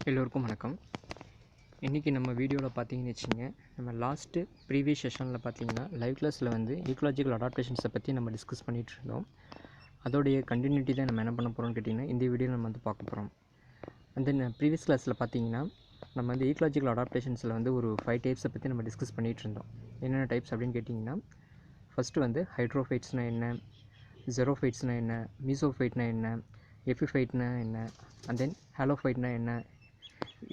எல்லோருக்கும் வணக்கம். இன்றைக்கி நம்ம வீடியோவில் பார்த்தீங்கன்னு வச்சுங்க, நம்ம லாஸ்ட்டு ப்ரீவியஸ் செஷனில் பார்த்தீங்கன்னா லைவ் கிளாஸில் வந்து ஈக்கலாஜிக்கல் அடாப்டேஷன்ஸை பற்றி நம்ம டிஸ்கஸ் பண்ணிகிட்டு இருந்தோம். அதோடைய கண்டினியூட்டி தான் நம்ம என்ன பண்ண போகிறோம்னு கேட்டிங்கன்னா இந்த வீடியோவில் நம்ம வந்து பார்க்க போகிறோம். அண்ட் தென் ப்ரீவியஸ் கிளாஸில் பார்த்தீங்கன்னா நம்ம வந்து ஈக்கலாஜிக்கல் அடாப்டேஷன்ஸில் வந்து ஒரு 5 டைப்ஸை பற்றி நம்ம டிஸ்கஸ் பண்ணிகிட்டு இருந்தோம். என்னென்ன டைப்ஸ் அப்படின்னு கேட்டிங்கன்னா, ஃபஸ்ட்டு வந்து ஹைட்ரோஃபைட்ஸ்னால் என்ன, ஜெரோஃபைட்ஸ்னால் என்ன, மீசோஃபைட்னா என்ன, எபிஃபைட்னா என்ன, அண்ட் தென் ஹாலோஃபைட்னா என்ன,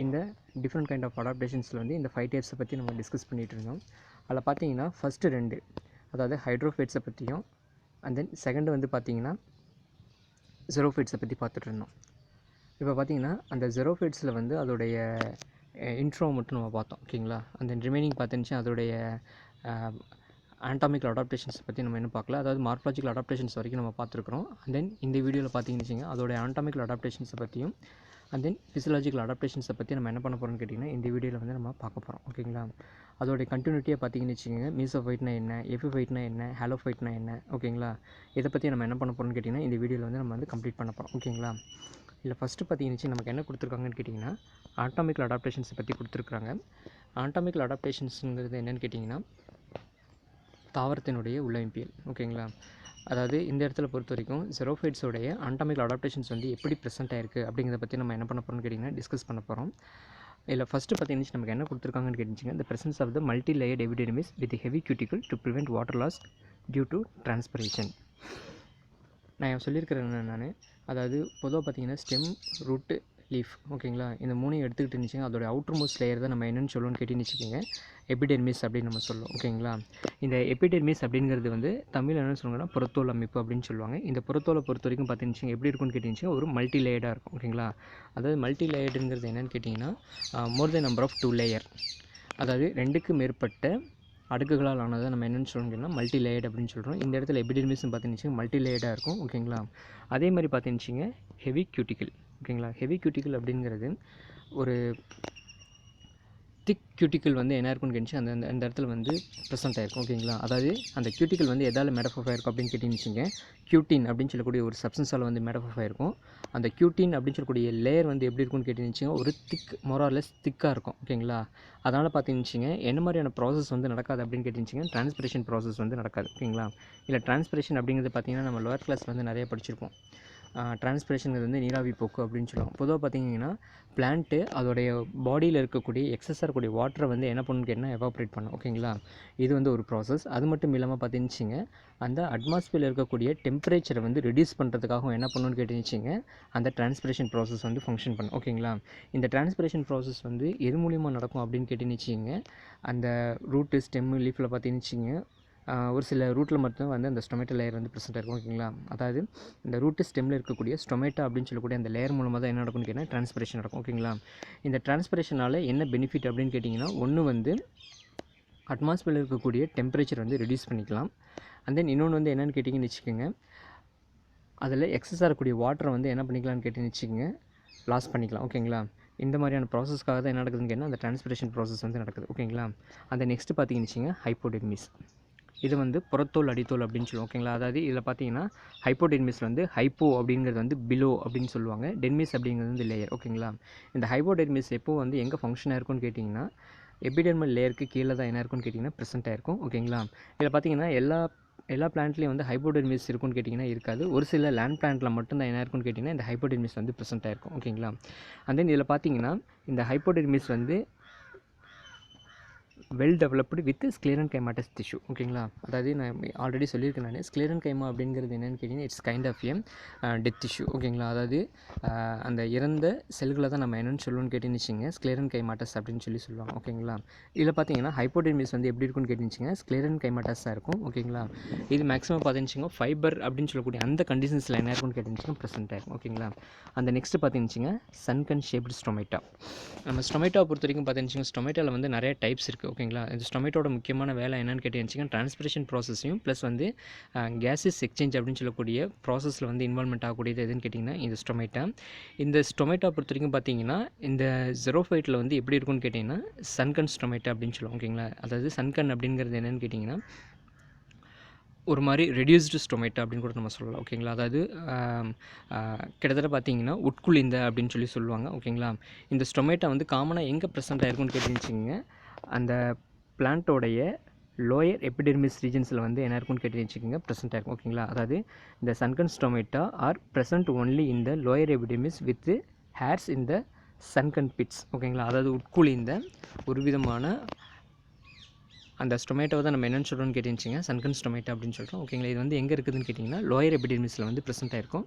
இந்த டிஃப்ரெண்ட் கைண்ட் ஆஃப் அடாப்டேஷன்ஸில் வந்து இந்த 5 டைப்ஸை பற்றி நம்ம டிஸ்கஸ் பண்ணிகிட்டு இருந்தோம். அதில் பார்த்தீங்கன்னா ஃபஸ்ட்டு 2, அதாவது ஹைட்ரோஃபைட்ஸை பற்றியும் அண்ட் தென் செகண்டு வந்து பார்த்தீங்கன்னா ஜெரோஃபைட்ஸை பற்றி பார்த்துட்டு இருந்தோம். இப்போ பார்த்தீங்கன்னா அந்த ஜெரோஃபைட்ஸில் வந்து அதோடைய இன்ட்ரோ மட்டும் நம்ம பார்த்தோம், ஓகேங்களா. அந்த தென் ரிமைனிங் பார்த்துச்சு அதோடைய ஆண்டாமிக்கல் அடாப்டேஷன்ஸை பற்றி நம்ம இன்னும் பார்க்கல, அதாவது மார்ஃபாலஜிக்கல் அடாப்டேஷன்ஸ் வரைக்கும் நம்ம பார்த்துருக்குறோம். அண்ட் தென் இந்த வீடியோவில் பார்த்தீங்கன்னு வச்சுங்க அதோடைய ஆண்டாமிக்கல் அடாப்டேஷன்ஸை பற்றியும் அண்ட் தென் ஃபிசியலாஜிக்கல் அடாப்டேஷன்ஸை பற்றி நம்ம என்ன பண்ண போகிறோம்னு கேட்டிங்கன்னா இந்த வீடியோவில் வந்து நம்ம பார்க்க போகிறோம், ஓகேங்களா. அதோடைய கண்டினியூட்டியாக பார்த்தீங்கன்னு வச்சுக்கோங்க, மீசோஃபைட்னா என்ன, எபிஃபைட்னா என்ன, ஹாலோஃபைட்னா என்ன, ஓகேங்களா. இதை பற்றி நம்ம என்ன பண்ண போகிறோம்னு கேட்டிங்கன்னா இந்த வீடியோவில் வந்து நம்ம வந்து கம்ப்ளீட் பண்ண போகிறோம், ஓகேங்களா. இல்லை ஃபஸ்ட்டு பார்த்தீங்கன்னு நமக்கு என்ன கொடுத்துருக்காங்கன்னு கேட்டிங்கன்னா ஆட்டாமிக்கல் அடாப்டேஷன்ஸை பற்றி கொடுத்துருக்குறாங்க. ஆட்டாமிக்கல் அடாப்டேஷன்ஸுங்கிறது என்னென்னு கேட்டிங்கன்னா தாவரத்தினுடைய உள்ளமைப்பியல், ஓகேங்களா. அதாவது இந்த இடத்துல பொறுத்த வரைக்கும் ஜெரோஃபைட்ஸோடைய ஆட்டாமிக்கல் அடாப்டேஷன்ஸ் வந்து எப்படி ப்ரெசென்ட் ஆயிருக்கு அப்படிங்கிறத பற்றி நம்ம என்ன பண்ண போகிறோம்னு கேட்டிங்கன்னா டிஸ்கஸ் பண்ண போகிறோம். இல்லை ஃபஸ்ட்டு பார்த்தீங்கன்னா நமக்கு என்ன கொடுத்துருக்காங்கன்னு கேட்டிங்கன்னா இந்த presence of the multi layered epidermis with heavy cuticle to prevent water loss due to transpiration. நான் சொல்லியிருக்கிறேன் நான், அதாவது பொதுவாக பார்த்தீங்கன்னா ஸ்டெம், ரூட்டு, லீஃப், ஓகேங்களா. இந்த 3 எடுத்துக்கிட்டு இருந்துச்சுங்க அதோட அவுட்டர் மோஸ்ட் லேயர் தான் நம்ம என்னென்னு சொல்லுவோம்னு கேட்டின்னு வச்சுக்கோங்க எபிடெர்மிஸ் அப்படின்னு நம்ம சொல்லுவோம், ஓகேங்களா. இந்த எபிடெர்மிஸ் அப்படிங்கிறது வந்து தமிழ் என்னென்னு சொல்லுவாங்கன்னா புறத்தோல் அமைப்பு அப்படின்னு சொல்லுவாங்க. இந்த புறத்தோலை பொறுத்த வரைக்கும் பார்த்தீங்கன்னு எப்படி இருக்குன்னு கேட்டிங்கன்னா ஒரு மல்டி லேயர்டாக இருக்கும், ஓகேங்களா. அதாவது மல்டி லேயர்டுங்கிறது என்னென்னு கேட்டிங்கன்னா மோர் தென் நம்பர் ஆஃப் 2 லேயர், அதாவது 2க்கு மேற்பட்ட அடுக்குகளால் ஆனதை நம்ம என்னென்னு சொல்லணும்னா மல்டி லேயர்டு அப்படின்னு சொல்கிறோம். இந்த இடத்துல எபிடெர்மிஸ்னு பார்த்துன்னு மல்டி லேயர்டாக இருக்கும், ஓகேங்களா. அதே மாதிரி பார்த்துன்னு ஹெவி cuticle, ஓகேங்களா. ஹெவி cuticle அப்படிங்கிறது ஒரு திக் cuticle வந்து என்ன இருக்குன்னு கேட்டுச்சு அந்த இடத்துல வந்து ப்ரெசென்ட் ஆகிருக்கும், ஓகேங்களா. அதாவது அந்த cuticle வந்து எதால் மேட் ஆஃப் ஆகிருக்கும் அப்படின்னு கேட்டின்னு கியூட்டின் அப்படின்னு சொல்லக்கூடிய ஒரு சப்ஸ்டன்ஸால் வந்து மேட் ஆஃப் ஆகிருக்கும். அந்த கியூட்டின் அப்படின்னு சொல்லக்கூடிய லேயர் வந்து எப்படி இருக்குன்னு கேட்டின்னு ஒரு திக், மோரார்லெஸ் திக்காக இருக்கும், ஓகேங்களா. அதனால் பார்த்திங்க என்ன மாதிரியான ப்ராசஸ் வந்து நடக்காது அப்படின்னு கேட்டிங்க டிரான்ஸ்பிரேஷன் ப்ராசஸ் வந்து நடக்காது, ஓகேங்களா. இல்லை டிரான்ஸ்பிரேஷன் அப்படிங்கிறது பார்த்திங்கன்னா நம்ம லோயர் கிளாஸில் வந்து நிறைய படிச்சிருப்போம். டிரான்ஸ்பிரேஷனுங்கிறது வந்து நீராவி போக்கு அப்படின்னு சொல்லுவோம். பொதுவாக பார்த்திங்கன்னா பிளான்ட்டு அதோடைய பாடியில் இருக்கக்கூடிய எக்ஸஸாக இருக்கக்கூடிய வாட்டரை வந்து என்ன பண்ணுன்னு கேட்டால் எவாப்ரேட் பண்ணும், ஓகேங்களா. இது வந்து ஒரு ப்ராசஸ். அது மட்டும் இல்லாமல் பார்த்துச்சிங்க அந்த அட்மாஸ்பியரில் இருக்கக்கூடிய டெம்பரேச்சரை வந்து ரெடியூஸ் பண்ணுறதுக்காகவும் என்ன பண்ணணும்னு கேட்டுச்சிங்க அந்த டிரான்ஸ்பிரேஷன் ப்ராசஸ் வந்து ஃபங்க்ஷன் பண்ணும், ஓகேங்களா. இந்த டிரான்ஸ்பிரேஷன் ப்ராசஸ் வந்து எது மூலிமா நடக்கும் அப்படின்னு கேட்டுச்சிங்க அந்த ரூட்டு, ஸ்டெம்மு, லீஃபில் பார்த்துச்சிங்க ஒரு சில ரூட்டில் மட்டும் வந்து அந்த ஸ்டொமேட்டோ லேயர் வந்து ப்ரெசென்ட் இருக்கும், ஓகேங்களா. அதாவது இந்த ரூட்டு ஸ்டெம்மில் இருக்கக்கூடிய ஸ்டொமேட்டோ அப்படின்னு சொல்லக்கூடிய அந்த லேயர் மூலமாக தான் என்ன நடக்கும்னு கேட்டால் டிரான்ஸ்பிரேஷன் நடக்கும், ஓகேங்களா. இந்த டிரான்ஸ்பிரேஷனால் என்ன பெனிஃபிட் அப்படின்னு கேட்டிங்கன்னா ஒன்று வந்து அட்மாஸ்பியரில் இருக்கக்கூடிய டெம்பரேச்சர் வந்து ரெடியூஸ் பண்ணிக்கலாம். அண்ட் தென் இன்னொன்று வந்து என்னென்னு கேட்டிங்கன்னு வச்சுக்கோங்க அதில் எக்ஸஸாக இருக்கக்கூடிய வாட்டரை வந்து என்ன பண்ணிக்கலாம்னு கேட்டிங்கன்னு வச்சுக்கோங்க லாஸ் பண்ணிக்கலாம், ஓகேங்களா. இந்த மாதிரியான ப்ராசஸ்க்காக தான் என்ன நடக்குதுன்னு கேட்டால் அந்த டிரான்ஸ்பிரேஷன் ப்ராசஸ் வந்து நடக்குது, ஓகேங்களா. அந்த நெக்ஸ்ட்டு பார்த்தீங்கன்னு வச்சுங்க ஹைப்போடெர்மிஸ். இது வந்து புறத்தோல், அடித்தோல் அப்படின்னு சொல்லுவோம், ஓகேங்களா. அதாவது இதில் பார்த்தீங்கன்னா ஹைப்போடெர்மிஸ் வந்து ஹைப்போ அப்படிங்கிறது வந்து பிலோ அப்படின்னு சொல்லுவாங்க, டெர்மிஸ் அப்படிங்கிறது வந்து லேயர், ஓகேங்களா. இந்த ஹைப்போடெர்மிஸ் எப்போ வந்து எங்கே ஃபங்க்ஷன் ஆயிருக்கும்னு கேட்டிங்கன்னா எபிடெர்மல் லேயருக்கு கீழே தான் என்ன இருக்குன்னு கேட்டிங்கன்னா ப்ரெசென்ட் ஆயிருக்கும், ஓகேங்களா. இதில் பார்த்தீங்கன்னா எல்லா பிளான்ட்லேயும் வந்து ஹைப்போடெர்மிஸ் இருக்குன்னு கேட்டிங்கன்னா இருக்காது. ஒரு சில லேண்ட் பிளான்ட்டில் மட்டும்தான் என்ன இருக்குன்னு கேட்டிங்கன்னா இந்த ஹைப்போடெர்மிஸ் வந்து ப்ரெசென்ட் ஆயிருக்கும், ஓகேங்களா. அண்ட் தென் இதில் பார்த்தீங்கன்னா இந்த ஹைப்போடெர்மிஸ் வந்து வெல் டெவலப்டு வித் ஸ்க்ளெரன்கைமாட்டஸ் டிஷ்யூ, ஓகேங்களா. அதாவது நான் ஆல்ரெடி சொல்லியிருக்கேன் நான் ஸ்க்ளெரன்கைமா அப்படிங்கிறது என்னென்னு கேட்டிங்கன்னா it's kind of dead tissue, ஓகேங்களா. அதாவது அந்த இறந்த செல்களை தான் நம்ம என்னென்னு சொல்லுவோம்னு கேட்டுச்சுங்க ஸ்க்ளெரன்கைமாட்டஸ் அப்படின்னு சொல்லுவாங்க, ஓகேங்களா. இதில் பார்த்தீங்கன்னா ஹைப்போடெர்மிஸ் வந்து எப்படி இருக்குன்னு கேட்டுச்சுங்க ஸ்க்ளெரன்கைமாட்டஸாக இருக்கும், ஓகேங்களா. இது மேக்ஸிமம் பார்த்துச்சுங்க ஃபைபர் அப்படின்னு சொல்லக்கூடிய அந்த கண்டிஷன்ஸில் என்ன இருக்குன்னு கேட்டுச்சுங்க ப்ரெசென்ட் ஆகும், ஓகேங்களா. அந்த நெக்ஸ்ட்டு பார்த்துச்சுங்க சன்கன் ஷேப்டு ஸ்டொமேட்டா. நம்ம ஸ்டொமேட்டோவை பொறுத்த வரைக்கும் பார்த்துச்சுங்க ஸ்டொமேட்டோவில் வந்து நிறைய டைப்ஸ் இருக்குது, ஓகேங்களா. இந்த ஸ்டொமேட்டோட முக்கியமான வேலை என்னென்னு கேட்டுச்சிங்கன்னா டிரான்ஸ்பிரேஷன் ப்ராசஸையும் ப்ளஸ் வந்து கேஸஸ் எக்ஸ்சேஞ்ச் அப்படின்னு சொல்லக்கூடிய ப்ராசஸில் வந்து இன்வால்மெண்ட் ஆகக்கூடியது எதுன்னு கேட்டிங்கன்னா இந்த ஸ்டொமேட்டா. இந்த ஸ்டொமேட்டோ பொறுத்த வரைக்கும் பார்த்தீங்கன்னா இந்த ஜெரோஃபைட்டில் வந்து எப்படி இருக்குன்னு கேட்டிங்கன்னா சன்கன் ஸ்டொமேட்டா அப்படின்னு சொல்லுவோம், ஓகேங்களா. அதாவது சன்கன் அப்படிங்கிறது என்னென்னு கேட்டிங்கன்னா ஒரு மாதிரி ரெடியூஸ்டு ஸ்டொமேட்டா அப்படின்னு கூட நம்ம சொல்லலாம். ஓகேங்களா? அதாவது கிட்டத்தட்ட பார்த்தீங்கன்னா உட்குழிந்த அப்படின்னு சொல்லுவாங்க. ஓகேங்களா? இந்த ஸ்டொமேட்டா வந்து காமனாக எங்கே ப்ரெசென்ட் ஆயிருக்குன்னு கேட்டுருந்துச்சிங்க, அந்த பிளான்ட்டோடைய லோயர் எபிடெர்மிஸ் ரீஜன்ஸில் வந்து என்ன இருக்குன்னு கேட்டுருந்துச்சிங்க ப்ரெசென்ட் ஆயிருக்கும். ஓகேங்களா? அதாவது இந்த sunken stomata are present only in the lower epidermis with hairs in the sunken pits. ஓகேங்களா? அதாவது உட்குழிந்த ஒரு விதமான அந்த ஸ்டொமேட்டோவை தான் நம்ம என்னென்னு சொல்கிறோம்னு கேட்டுருந்துச்சிங்க, சன்கன் ஸ்டொமேட்டோ அப்படின்னு சொல்கிறோம். ஓகேங்களா? இது வந்து எங்கே இருக்குதுன்னு கேட்டிங்கன்னா லோயர் எபிடெர்மிஸில் வந்து ப்ரெசென்ட் ஆயிருக்கும்.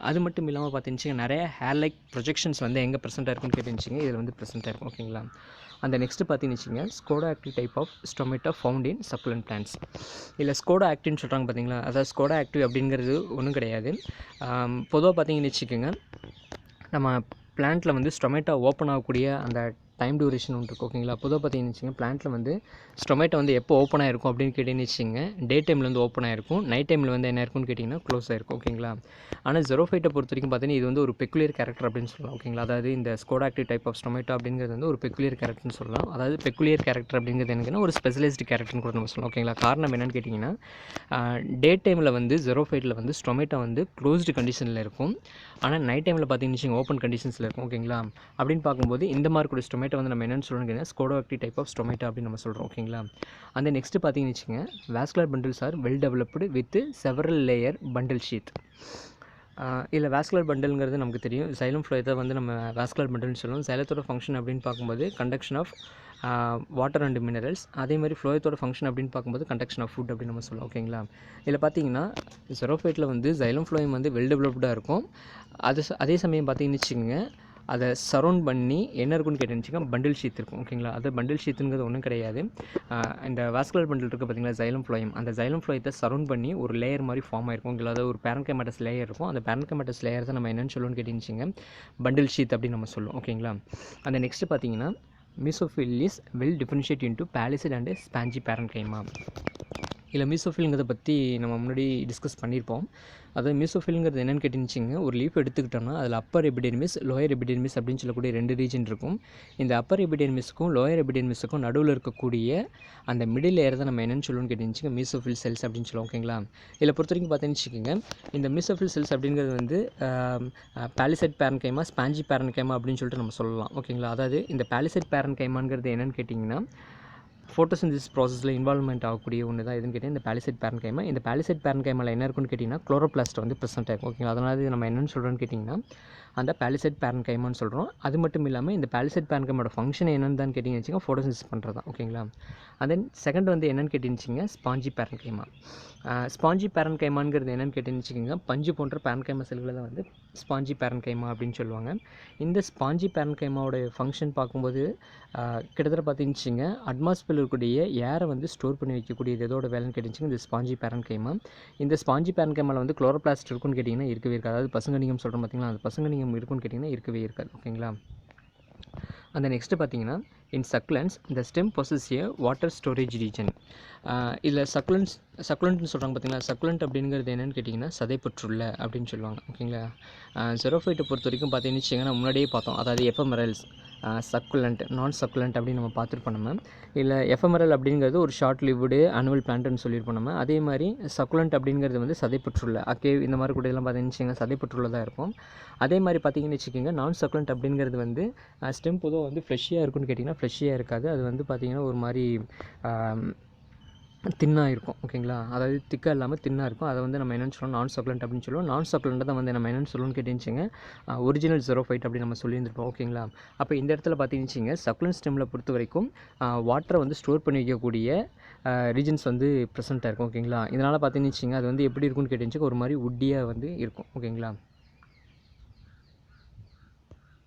அது மட்டும் இல்லாமல் பார்த்துருந்துச்சிங்க நிறைய ஹேர் லைக் ப்ரொஜெக்ஷன்ஸ் வந்து எங்கே ப்ரெசென்ட் ஆயிருக்குன்னு கேட்டுருந்துச்சிங்க, இதில் வந்து ப்ரெசென்ட் ஆயிருக்கும். ஓகேங்களா? அந்த நெக்ஸ்ட்டு பார்த்துருந்துச்சிங்க scotoactive type of stomata found in succulent plants. இல்லை ஸ்கோடா ஆக்டிவ்னு சொல்கிறாங்க பார்த்தீங்களா, அதாவது ஸ்கோடா ஆக்டிவ் அப்படிங்கிறது ஒன்றும் கிடையாது. பொதுவாக பார்த்தீங்கன்னு வச்சுக்கோங்க, நம்ம பிளான்ட்டில் வந்து ஸ்டொமேட்டோ ஓப்பன் ஆகக்கூடிய அந்த டைம் டியூரேஷன் ஒன்று இருக்குது. ஓகேங்களா? பொதுவாக பார்த்தீங்கன்னு வச்சுங்க, பிளான்ட்டில் வந்து ஸ்டொமேட்டோ வந்து எப்போ ஓப்பன் ஆகிருக்கும் அப்படின்னு கேட்டிங்கன்னு வச்சுங்க, டே டைமில் வந்து ஓப்பன் ஆகிருக்கும், நைட் டைமில் வந்து என்ன இருக்குன்னு கேட்டிங்கன்னா க்ளோஸ் ஆகிருக்கும். ஓகேங்களா? ஆனால் ஜெரோஃபைட்டை பொறுத்த வரைக்கும் பார்த்தீங்கன்னா இது வந்து ஒரு பெக்குலியர் கேரக்டர் அப்படின்னு சொல்லலாம். ஓகேங்களா? அதாவது இந்த scotoactive type of stomata அப்படிங்கிறது வந்து ஒரு பெக்குலியர் கேரக்டர்னு சொல்லலாம். அதாவது பெக்குலியர் கேரக்டர் அப்படிங்கிறது என்னன்னா ஒரு ஸ்பெஷலைஸ்டு கேரக்டர்னு கூட நம்ம சொல்லலாம். ஓகேங்களா? காரணம் என்னென்னு கேட்டிங்கன்னா, டே டைமில் வந்து ஜெரோஃபைட்டில் வந்து ஸ்டொமேட்டோ வந்து க்ளோஸ்டு கண்டிஷனில் இருக்கும், ஆனால் நைட் டைமில் பார்த்தீங்கன்னு வச்சுங்க ஓப்பன் கண்டிஷன்ஸில் இருக்கும். ஓகேங்களா? அப்படின்னு பார்க்கும்போது இந்த மாதிரி கூட ஸ்டொமேட்டோ வந்து நம்ம என்னென்னு சொல்லணும்னு கேட்டிங்கன்னா scotoactive type of stomata அப்படின்னு நம்ம சொல்கிறோம். ஓகேங்களா? அந்த நெக்ஸ்ட்டு பார்த்தீங்கன்னு வச்சுங்க, vascular bundles are well developed with several layer bundle sheath. இதில் வாஸ்குலர் பண்டல்ங்கிறது நமக்கு தெரியும். சைலம் ஃப்ளோயத்தை வந்து நம்ம வாஸ்குலர் பண்டல்னு சொல்லுவோம். சைலத்தோட ஃபங்க்ஷன் அப்படின்னு பார்க்கும்போது conduction of water and minerals. அதே மாதிரி ஃப்ளோயத்தோட ஃபங்க்ஷன் அப்படின்னு பார்க்கும்போது கண்டக்ஷன் ஆஃப் ஃபுட் அப்படின்னு நம்ம சொல்லுவோம். ஓகேங்களா? இதில் பார்த்தீங்கன்னா ஜெரோஃபைட்டில் வந்து சைலம் ஃப்ளோயம் வந்து வெல் டெவலப்டாக இருக்கும். அதே சமயம் பார்த்தீங்கன்னு வச்சுக்கோங்க, அதை சரௌண்ட் பண்ணி என்ன இருக்குன்னு கேட்டுச்சுங்க பண்டில் ஷீத் இருக்கும். ஓகேங்களா? அது பண்டில் ஷீத்துங்கிறது ஒன்றும் கிடையாது. இந்த வாஸ்குலர் பண்டில் இருக்குது பார்த்தீங்களா, சைலம் ஃப்ளோயம், அந்த சைலம் ஃப்ளோயத்தை சரௌண்ட் பண்ணி ஒரு லேயர் மாதிரி ஃபார்ம் ஆயிருக்கும். ஓகேங்களா? அதாவது ஒரு பேரன்கைமேட்டஸ் லேயர் இருக்கும். அந்த பேரன்கைமேட்டஸ் லேயர் தான் நம்ம என்னென்னு சொல்லுவோம்னு கேட்டுச்சுங்க பண்டில் ஷீத் அப்படின்னு நம்ம சொல்லுவோம். ஓகேங்களா? அந்த நெக்ஸ்ட்டு பார்த்தீங்கன்னா mesophyll is well differentiated into palisade and spongy parenchyma. இல்லை மீசோஃபில்ங்கிறத பற்றி நம்ம முன்னாடி டிஸ்கஸ் பண்ணியிருப்போம். அதாவது மீசோஃபில்ங்கிறது என்னென்னு கேட்டுச்சுங்க, ஒரு லீஃப் எடுத்துக்கிட்டோம்னா அதில் அப்பர் எபிடெர்மிஸ் லோயர் எபிடெர்மிஸ் அப்படின்னு சொல்லக்கூடிய 2 ரீஜன் இருக்கும். இந்த அப்பர் எபிடெர்மிஸுக்கும் லோயர் எபிடெர்மிஸுக்கும் நடுவில் இருக்கக்கூடிய அந்த மிடில் லேயர் தான் நம்ம என்னென்னு சொல்லுவோம்னு கேட்டுச்சுங்க மீசோஃபில் செல்ஸ் அப்படின்னு சொல்லுவோம். ஓகேங்களா? இதில் பொறுத்த வரைக்கும் பார்த்தீங்கன்னு வச்சுக்கோங்க, இந்த மீசோஃபில் செல்ஸ் அப்படிங்கிறது வந்து பேலிசைட் பேரன்கைமா ஸ்பாஞ்சி பேரன்கைமா அப்படின்னு சொல்லிட்டு நம்ம சொல்லலாம். ஓகேங்களா? அதாவது இந்த பேலிசைட் பேரன்கைமாங்கிறது என்னென்னு கேட்டிங்கன்னா ஃபோட்டோசிந்தசிஸ் ப்ராசஸில் இன்வால்வ்மெண்ட் ஆகக்கூடிய ஒன்று தான் எதுன்னு கேட்டிங்கன்னா இந்த பேலிசைட் பேரன்கைமா. இந்த பேலிசைட் பேரன்கைமாவில் என்ன இருக்குன்னு கேட்டிங்கன்னா குளோரோபிளாஸ்ட் வந்து ப்ரெசென்ட் ஆகும். ஓகேங்களா? அதனால் இது நம்ம என்னென்னு சொல்கிறோன்னு கேட்டிங்கன்னா அந்த பேலிசைட் பேரன்கைமான்னு சொல்கிறோம். அது மட்டும் இல்லாமல் இந்த பேலிசைட் பேரன்கைமோட ஃபங்க்ஷன் என்னென்னு தான் கேட்டிங்கன்னு வச்சுக்கோங்க, ஃபோட்டோசிந்தசிஸ் பண்ணுறது தான். ஓகேங்களா? அண்ட் தென் செகண்ட் வந்து என்னென்னு கேட்டிருந்துச்சிங்க ஸ்பாஞ்சி பேரன்கைமா. ஸ்பாஞ்சி பேரன்கைமாங்கிறது என்னென்னு கேட்டிங்கன்னு வச்சுக்கோங்க, பஞ்சு போன்ற பேரன்கைமா செல்களை தான் வந்து ஸ்பாஞ்சி பேரன்கைமா அப்படின்னு சொல்லுவாங்க. இந்த ஸ்பாஞ்சி பேரன்கைமாவோட ஃபங்க்ஷன் பார்க்கும்போது கிட்டத்தட்ட பார்த்துச்சுங்க அட்மாஸ்பியரில் இருக்கக்கூடிய ஏரை வந்து ஸ்டோர் பண்ணி வைக்கக்கூடியது எதோட வேலைன்னு கேட்டுச்சுங்க இந்த ஸ்பாஞ்சி பேரன்கைமா. இந்த ஸ்பாஞ்சி பேரன்கைமாவில் வந்து குளோரோபிளாஸ்ட் இருக்குன்னு கேட்டிங்கன்னா இருக்கவே இருக்காது. அதாவது பசுங்கனிகம் சொல்கிறோம் பார்த்தீங்களா, அந்த பசுங்கனிகம் இருக்குன்னு கேட்டிங்கன்னா இருக்கவே இருக்காது. ஓகேங்களா? அந்த நெக்ஸ்ட்டு பார்த்தீங்கன்னா இன் சக்குலன்ஸ் இந்த ஸ்டெம் பொசஸ் ஏ வாட்டர் ஸ்டோரேஜ் ரீஜன். இதில் சக்குலண்ட்னு சொல்கிறாங்க பார்த்தீங்களா, சக்குலண்ட் அப்படிங்கிறது என்னென்னு கேட்டிங்கன்னா சதைப்பற்றுள்ள அப்படின்னு சொல்லுவாங்க. ஓகேங்களா? ஜெரோஃபைட்டை பொறுத்த வரைக்கும் பார்த்தீங்கன்னு வச்சுக்கோங்க, முன்னாடியே பார்த்தோம். அதாவது எஃபெமரல்ஸ், சக்குலண்ட், நான் சக்குலண்ட் அப்படின்னு நம்ம பார்த்துருப்போம். நம்ம இல்லை எஃபெமரல் அப்படிங்கிறது ஒரு ஷார்ட் லிவ்டு அனுவல் பிளான்ட்னு சொல்லியிருப்போம் நம்ம. அதே மாதிரி சக்குலண்ட் அப்படிங்கிறது வந்து சதைப்பற்றுள்ள அக்கேவ் இந்த மாதிரி கூட இதெல்லாம் பார்த்தீங்கன்னு வச்சுக்கோங்க சதைப்பற்றுள்ளதாக இருக்கும். அதே மாதிரி பார்த்தீங்கன்னு வச்சுக்கோங்க நான் சக்குலண்ட் அப்படிங்கிறது வந்து ஸ்டெம் பொதுவாக வந்து ஃப்ளெஷ்ஷியாக இருக்குன்னு கேட்டிங்கன்னா ஃப்ளெஷ்ஷியாக இருக்காது. அது வந்து பார்த்திங்கன்னா ஒரு மாதிரி தின்னாக இருக்கும். ஓகேங்களா? அதாவது திக்காக இல்லாமல் தின்னாக இருக்கும். அதை வந்து நம்ம என்னென்னு சொல்லுவோம் நான் சக்குலண்ட் அப்படின்னு சொல்லுவோம். நான் சக்குலண்ட்டை தான் வந்து நம்ம என்னென்னு சொல்லுவோம்னு கேட்டுச்சுங்க ஒரிஜினல் ஜெரோஃபைட் அப்படின்னு நம்ம சொல்லியிருந்திருப்போம். ஓகேங்களா? அப்போ இந்த இடத்துல பார்த்தீங்கன்னு சக்குலண்ட் ஸ்டெம்மில் பொறுத்த வரைக்கும் வாட்டரை வந்து ஸ்டோர் பண்ணி வைக்கக்கூடிய ரீஜன்ஸ் வந்து ப்ரெசென்ட்டாக இருக்கும். ஓகேங்களா? இதனால் பார்த்தீங்கன்னு அது வந்து எப்படி இருக்குன்னு கேட்டுச்சு ஒரு மாதிரி உட்டியாக வந்து இருக்கும். ஓகேங்களா?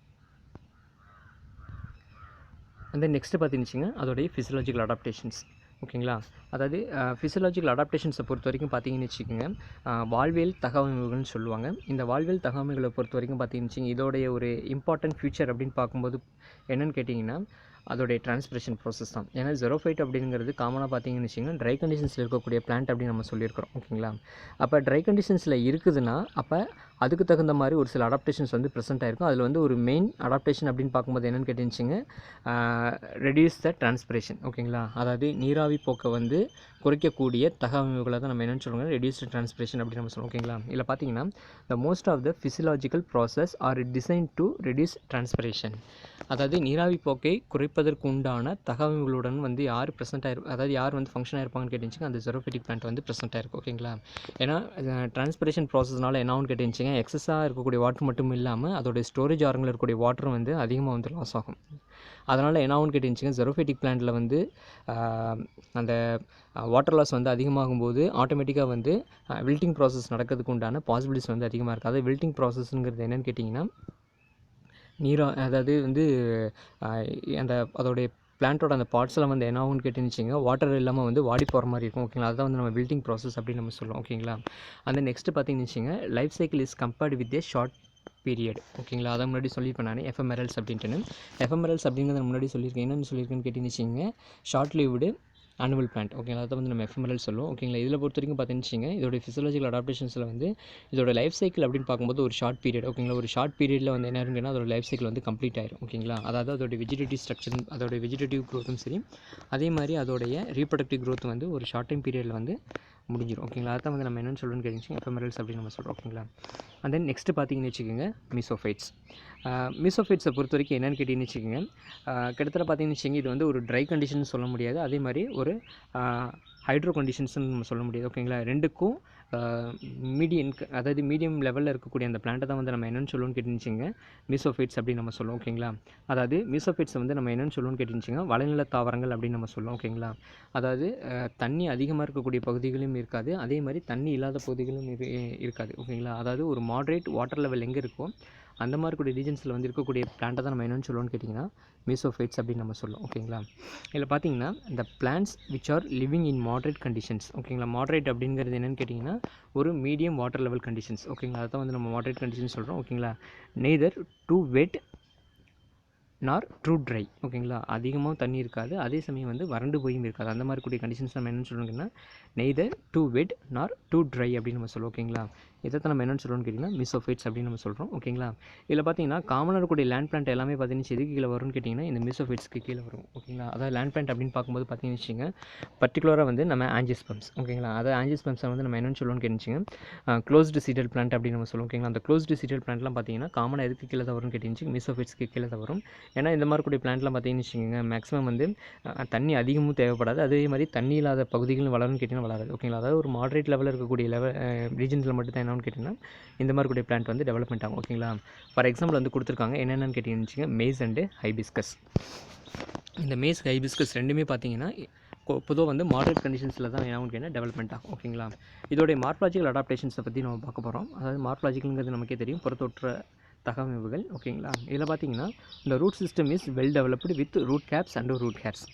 அந்த நெக்ஸ்ட்டு பார்த்தீங்கன்னு அதோடைய ஃபிசியலாஜிக்கல் அடாப்டேஷன்ஸ். ஓகேங்களா? அதாவது ஃபிசியலாஜிக்கல் அடாப்டேஷன்ஸை பொறுத்த வரைக்கும் பார்த்தீங்கன்னு வச்சுக்கோங்க, வாழ்வியல் தகவமைகள்னு சொல்லுவாங்க. இந்த வாழ்வியல் தகவமைகளை பொறுத்த வரைக்கும் பார்த்தீங்கன்னு இதோடைய ஒரு இம்பார்ட்டன்ட் ஃபியூச்சர் அப்படின்னு பார்க்கும்போது என்னென்னு கேட்டிங்கன்னா அதோடைய டிரான்ஸ்பிரேஷன் ப்ராசஸ் தான். ஏன்னா ஜெரோஃபைட் அப்படிங்கிறது காமனாக பார்த்தீங்கன்னு வச்சிங்கன்னா ட்ரை கண்டிஷன்ஸில் இருக்கக்கூடிய பிளான்ட் அப்படின்னு நம்ம சொல்லியிருக்கிறோம். ஓகேங்களா? அப்போ ட்ரை கண்டிஷன்ஸில் இருக்குதுன்னா அப்போ அதுக்கு தகுந்த மாதிரி ஒரு சில அடாப்டேஷன்ஸ் வந்து ப்ரெசென்ட் ஆகிருக்கும். அதில் வந்து ஒரு மெயின் அடாப்டேஷன் அப்படின்னு பார்க்கும்போது என்னென்னு கேட்டுச்சுங்க, ரெடியூஸ் த டிரான்ஸ்பிரேஷன். ஓகேங்களா? அதாவது நீராவி போக்கை வந்து குறைக்கக்கூடிய தகவமைப்புகளை தான் நம்ம என்னென்னு சொல்லுவோம், ரெடியூஸ் டிரான்ஸ்பிரேஷன் அப்படின்னு நம்ம சொல்லுவோம். ஓகேங்களா? இதில் பார்த்தீங்கன்னா the most of the physiological process are design to reduce transpiration. அதாவது நீராவி போக்கை குறைப்பதற்கு உண்டான தகவல்களுடன் வந்து யார் ப்ரெசென்ட் ஆகிருக்கும், அதாவது யார் வந்து ஃபங்க்ஷன் ஆகிருப்பாங்கன்னு கேட்டுச்சுங்க, அந்த ஜெரோஃபைட்டிக் பிளான்ட் வந்து ப்ரெசென்ட் ஆகிருக்கும். ஓகேங்களா? ஏன்னா டிரான்ஸ்பிரேஷன் ப்ராசஸ்னால என்ன ஆகும்னு கேட்டுச்சுங்க, எக்ஸஸாக இருக்கக்கூடிய வாட்டர் மட்டும் இல்லாமல் அதோடைய ஸ்டோரேஜ் ஆரங்களில் இருக்கக்கூடிய வாட்டரும் வந்து அதிகமாக வந்து லாஸ் ஆகும். அதனால் என்ன ஆகும்னு கேட்டுச்சுங்க, ஜெரோஃபைட்டிக் பிளான்ட்டில் வந்து அந்த வாட்டர் லாஸ் வந்து அதிகமாகும்போது ஆட்டோமேட்டிக்காக வந்து வில்ட்டிங் ப்ராசஸ் நடக்கிறதுக்கு உண்டான பாசிபிலிட்டிஸ் வந்து அதிகமாக இருக்குது. அதாவது வில்ட்டிங் ப்ராசஸ்ங்கிறது என்னென்னு கேட்டிங்கன்னா, அதாவது வந்து அந்த அதோடைய பிளான்ட்டோட அந்த பார்ட்ஸ்லாம் வந்து என்ன ஆகும்னு கேட்டுச்சுங்க, வாட்டர் இல்லாமல் வந்து வாடி போகிற மாதிரி இருக்கும். ஓகேங்களா? அதுதான் வந்து நம்ம வில்ட்டிங் ப்ராசஸ் அப்படின்னு நம்ம சொல்லுவோம். ஓகேங்களா? அந்த நெக்ஸ்ட்டு பார்த்தீங்கன்னு வச்சுங்க, life cycle is compared with a short period. ஓகேங்களா? அதை முன்னாடி சொல்லியிருப்பேன் நான் எஃப்எம்ஆர்எல்ஸ் அப்படின்ட்டு. எஃப்எம்ஆர்எல்ஸ் அப்படிங்கிறத முன்னாடி சொல்லியிருக்கேன். என்னென்னு சொல்லியிருக்கேன்னு கேட்டுச்சுங்க, ஷார்ட் லிவ்டு ஆனுவல் பிளான்ட். ஓகேங்களா? அதை வந்து நம்ம எஃப்எம்ஆர்எல் சொல்லுவோம். ஓகேங்களா? இதில் பொறுத்த வரைக்கும் பார்த்துச்சுங்க, இதோட ஃபிசியலாஜிக்கல் அடாப்டேஷன்ஸில் வந்து இதோட லைஃப் சைக்கிள் அப்படின்னு பார்க்கும்போது ஒரு ஷார்ட் பீரியட். ஓகேங்களா? ஒரு ஷார்ட் பீரியடில் வந்து என்ன இருக்குன்னா அதோட லைஃப் சைக்கிள் வந்து கம்ப்ளீட் ஆயிரும். ஓகேங்களா? அதாவது அதோட வெஜிடேட்டிவ் ஸ்ட்ரக்சர், அதோட வெஜிடேட்டிவ் க்ரோத்தும் சரி, அதே மாதிரி அதோடைய ரீப்ரொடக்டிவ் க்ரோத் வந்து ஒரு ஷார்ட் டைம் பீரியடில் வந்து முடிஞ்சிடும். ஓகேங்களா? அதான் வந்து நம்ம என்னென்னு சொல்லுன்னு கேட்டுச்சு எஃப்எம்ஆர்எல்ஸ் அப்படின்னு நம்ம சொல்கிறோம். ஓகேங்களா? அண்ட் தென் நெக்ஸ்ட்டு பார்த்தீங்கன்னு வச்சுக்கோங்க, மீசோஃபைட்ஸ். மீசோஃபைட்ஸை பொறுத்த வரைக்கும் என்னென்னு கேட்டிங்கன்னு வச்சுக்கோங்க, கிட்டத்தட்ட பார்த்தீங்கன்னு வச்சுக்கோங்க, இது வந்து ஒரு ட்ரை கண்டிஷன் சொல்ல முடியாது, அதே மாதிரி ஒரு ஹைட்ரோ கண்டிஷன்ஸ்னு நம்ம சொல்ல முடியாது. ஓகேங்களா? ரெண்டுக்கும் அதாவது மீடியம் லெவலில் இருக்கக்கூடிய அந்த பிளான்ட்டை தான் வந்து நம்ம என்னென்னு சொல்லுவோம்னு கேட்டுச்சுங்க, மீசோஃபைட்ஸ் அப்படின்னு நம்ம சொல்லுவோம். ஓகேங்களா? அதாவது மீசோஃபைட்ஸை வந்து நம்ம என்னென்னு சொல்லுவோம்னு கேட்டுச்சுங்க, வளநில தாவரங்கள் அப்படின்னு நம்ம சொல்லுவோம். ஓகேங்களா? அதாவது தண்ணி அதிகமாக இருக்கக்கூடிய பகுதிகளும் இருக்காது, அதே மாதிரி தண்ணி இல்லாத பகுதிகளும் இருக்காது. ஓகேங்களா? அதாவது ஒரு மாட்ரேட் வாட்டர் லெவல் எங்கே இருக்கோ அந்த மாதிரி கூடிய ரீஜன்ஸில் வந்து இருக்கக்கூடிய பிளான்ட்டை தான் நம்ம என்னென்னு சொல்லுவோம்னு கேட்டிங்கன்னா மீசோஃபைட்ஸ் அப்படின்னு நம்ம சொல்லுவோம். ஓகேங்களா? இதில் பார்த்தீங்கன்னா இந்த plants which are living in moderate conditions. ஓகேங்களா? மாட்ரேட் அப்படிங்கிறது என்னென்னு கேட்டிங்கன்னா ஒரு மீடியம் வாட்டர் லெவல் கண்டிஷன்ஸ். ஓகேங்களா? அதை தான் வந்து நம்ம மாட்ரேட் கண்டிஷன்ஸ் சொல்கிறோம். ஓகேங்களா? நெய்தர் டூ வெட் நார் ட்ரூ ட்ரை. ஓகேங்களா? அதிகமாக தண்ணி இருக்காது, அதே சமயம் வந்து வறண்டு போயும் இருக்காது. அந்த மாதிரி கூடிய கண்டிஷன்ஸ் நம்ம என்னென்னு சொல்லுவோம்னா நெய்தர் டூ வெட் நார் டூ ட்ரை அப்படின்னு நம்ம சொல்லுவோம். ஓகேங்களா? இதை தான் நம்ம என்னென்னு சொல்கிறோம்னு கேட்டிங்கன்னா மீசோஃபைட்ஸ் அப்படின்னு நம்ம சொல்கிறோம். ஓகேங்களா? இதில் பார்த்தீங்கன்னா காமனாக இருக்கக்கூடிய லேண்ட் பிளான்ட் எல்லாமே பார்த்தீங்கன்னா எதுக்கு கீழே வரும்னு கேட்டிங்கன்னா இந்த மீசோஃபைட்ஸ்க்கு கீழே வரும். ஓகேங்களா? அதாவது லேண்ட் பிளான்ட் அப்படின்னு பார்க்கும்போது பார்த்தீங்கன்னு வச்சுங்க, பர்டிகுலராக வந்து நம்ம ஆஞ்சியோஸ்பர்ம்ஸ். ஓகேங்களா? அதாவது ஆஞ்சியோஸ்பர்ம்ஸை வந்து நம்ம என்னென்னு சொல்லுவோம்னு கேட்டுச்சுங்க, க்ளோஸ்டு சீடல் பிளான்ட் அப்படின்னு நம்ம சொல்லுவோம். ஓகேங்களா? அந்த க்ளோஸ்டு சீடல் பிளான்ட்லாம் பார்த்தீங்கன்னா காமனாக எதுக்கு கீழே தான் வரும்னு கேட்டுச்சு, மீசோஃபைட்ஸ்க்கு கீழே தான் வரும். ஏன்னா இந்த மாதிரி கூடிய பிளான்ட்லாம் பார்த்தீங்கன்னு வச்சுக்கோங்க, மேக்ஸிமம் வந்து தண்ணி அதிகமும் தேவைப்படாது, அதே மாதிரி தண்ணி இல்லாத பகுதிகளும் வளரும்னு கேட்டிங்கன்னா வளராது. ஓகேங்களா? அதாவது ஒரு மாட்ரேட் லெவலில் இருக்கக்கூடிய ரீஜன்ஸில் மட்டும் தான் என்னன்னு கேட்டிங்கன்னா இந்த மாதிரி கூடிய பிளான்ட் வந்து டெவலப்மெண்ட் ஆகும். ஓகேங்களா? ஃபார் எக்ஸாம்பிள் வந்து கொடுத்துருக்காங்க, என்னென்னு கேட்டிங்கன்னு வச்சுங்க, மேஸ் அண்டு ஹைபிஸ்கஸ். இந்த மேஸ் ஹைபிஸ்கஸ் ரெண்டுமே பார்த்தீங்கன்னா பொதுவாக வந்து மாட்ரேட் கண்டிஷன்ஸில் தான் என்ன கேட்டால் டெவலப்மெண்ட் ஆகும். ஓகேங்களா? இதோடைய மார்ஃபாலஜிக்கல் அடாப்டேஷன்ஸை பற்றி நம்ம பார்க்க போகிறோம். அதாவது மார்ஃபாலஜிக்கல்ங்கிறது நமக்கே தெரியும், புறத்தோற்ற தகவமைப்புகள். ஓகேங்களா? இதில் பார்த்தீங்கன்னா இந்த root system is well developed with root caps and root hairs.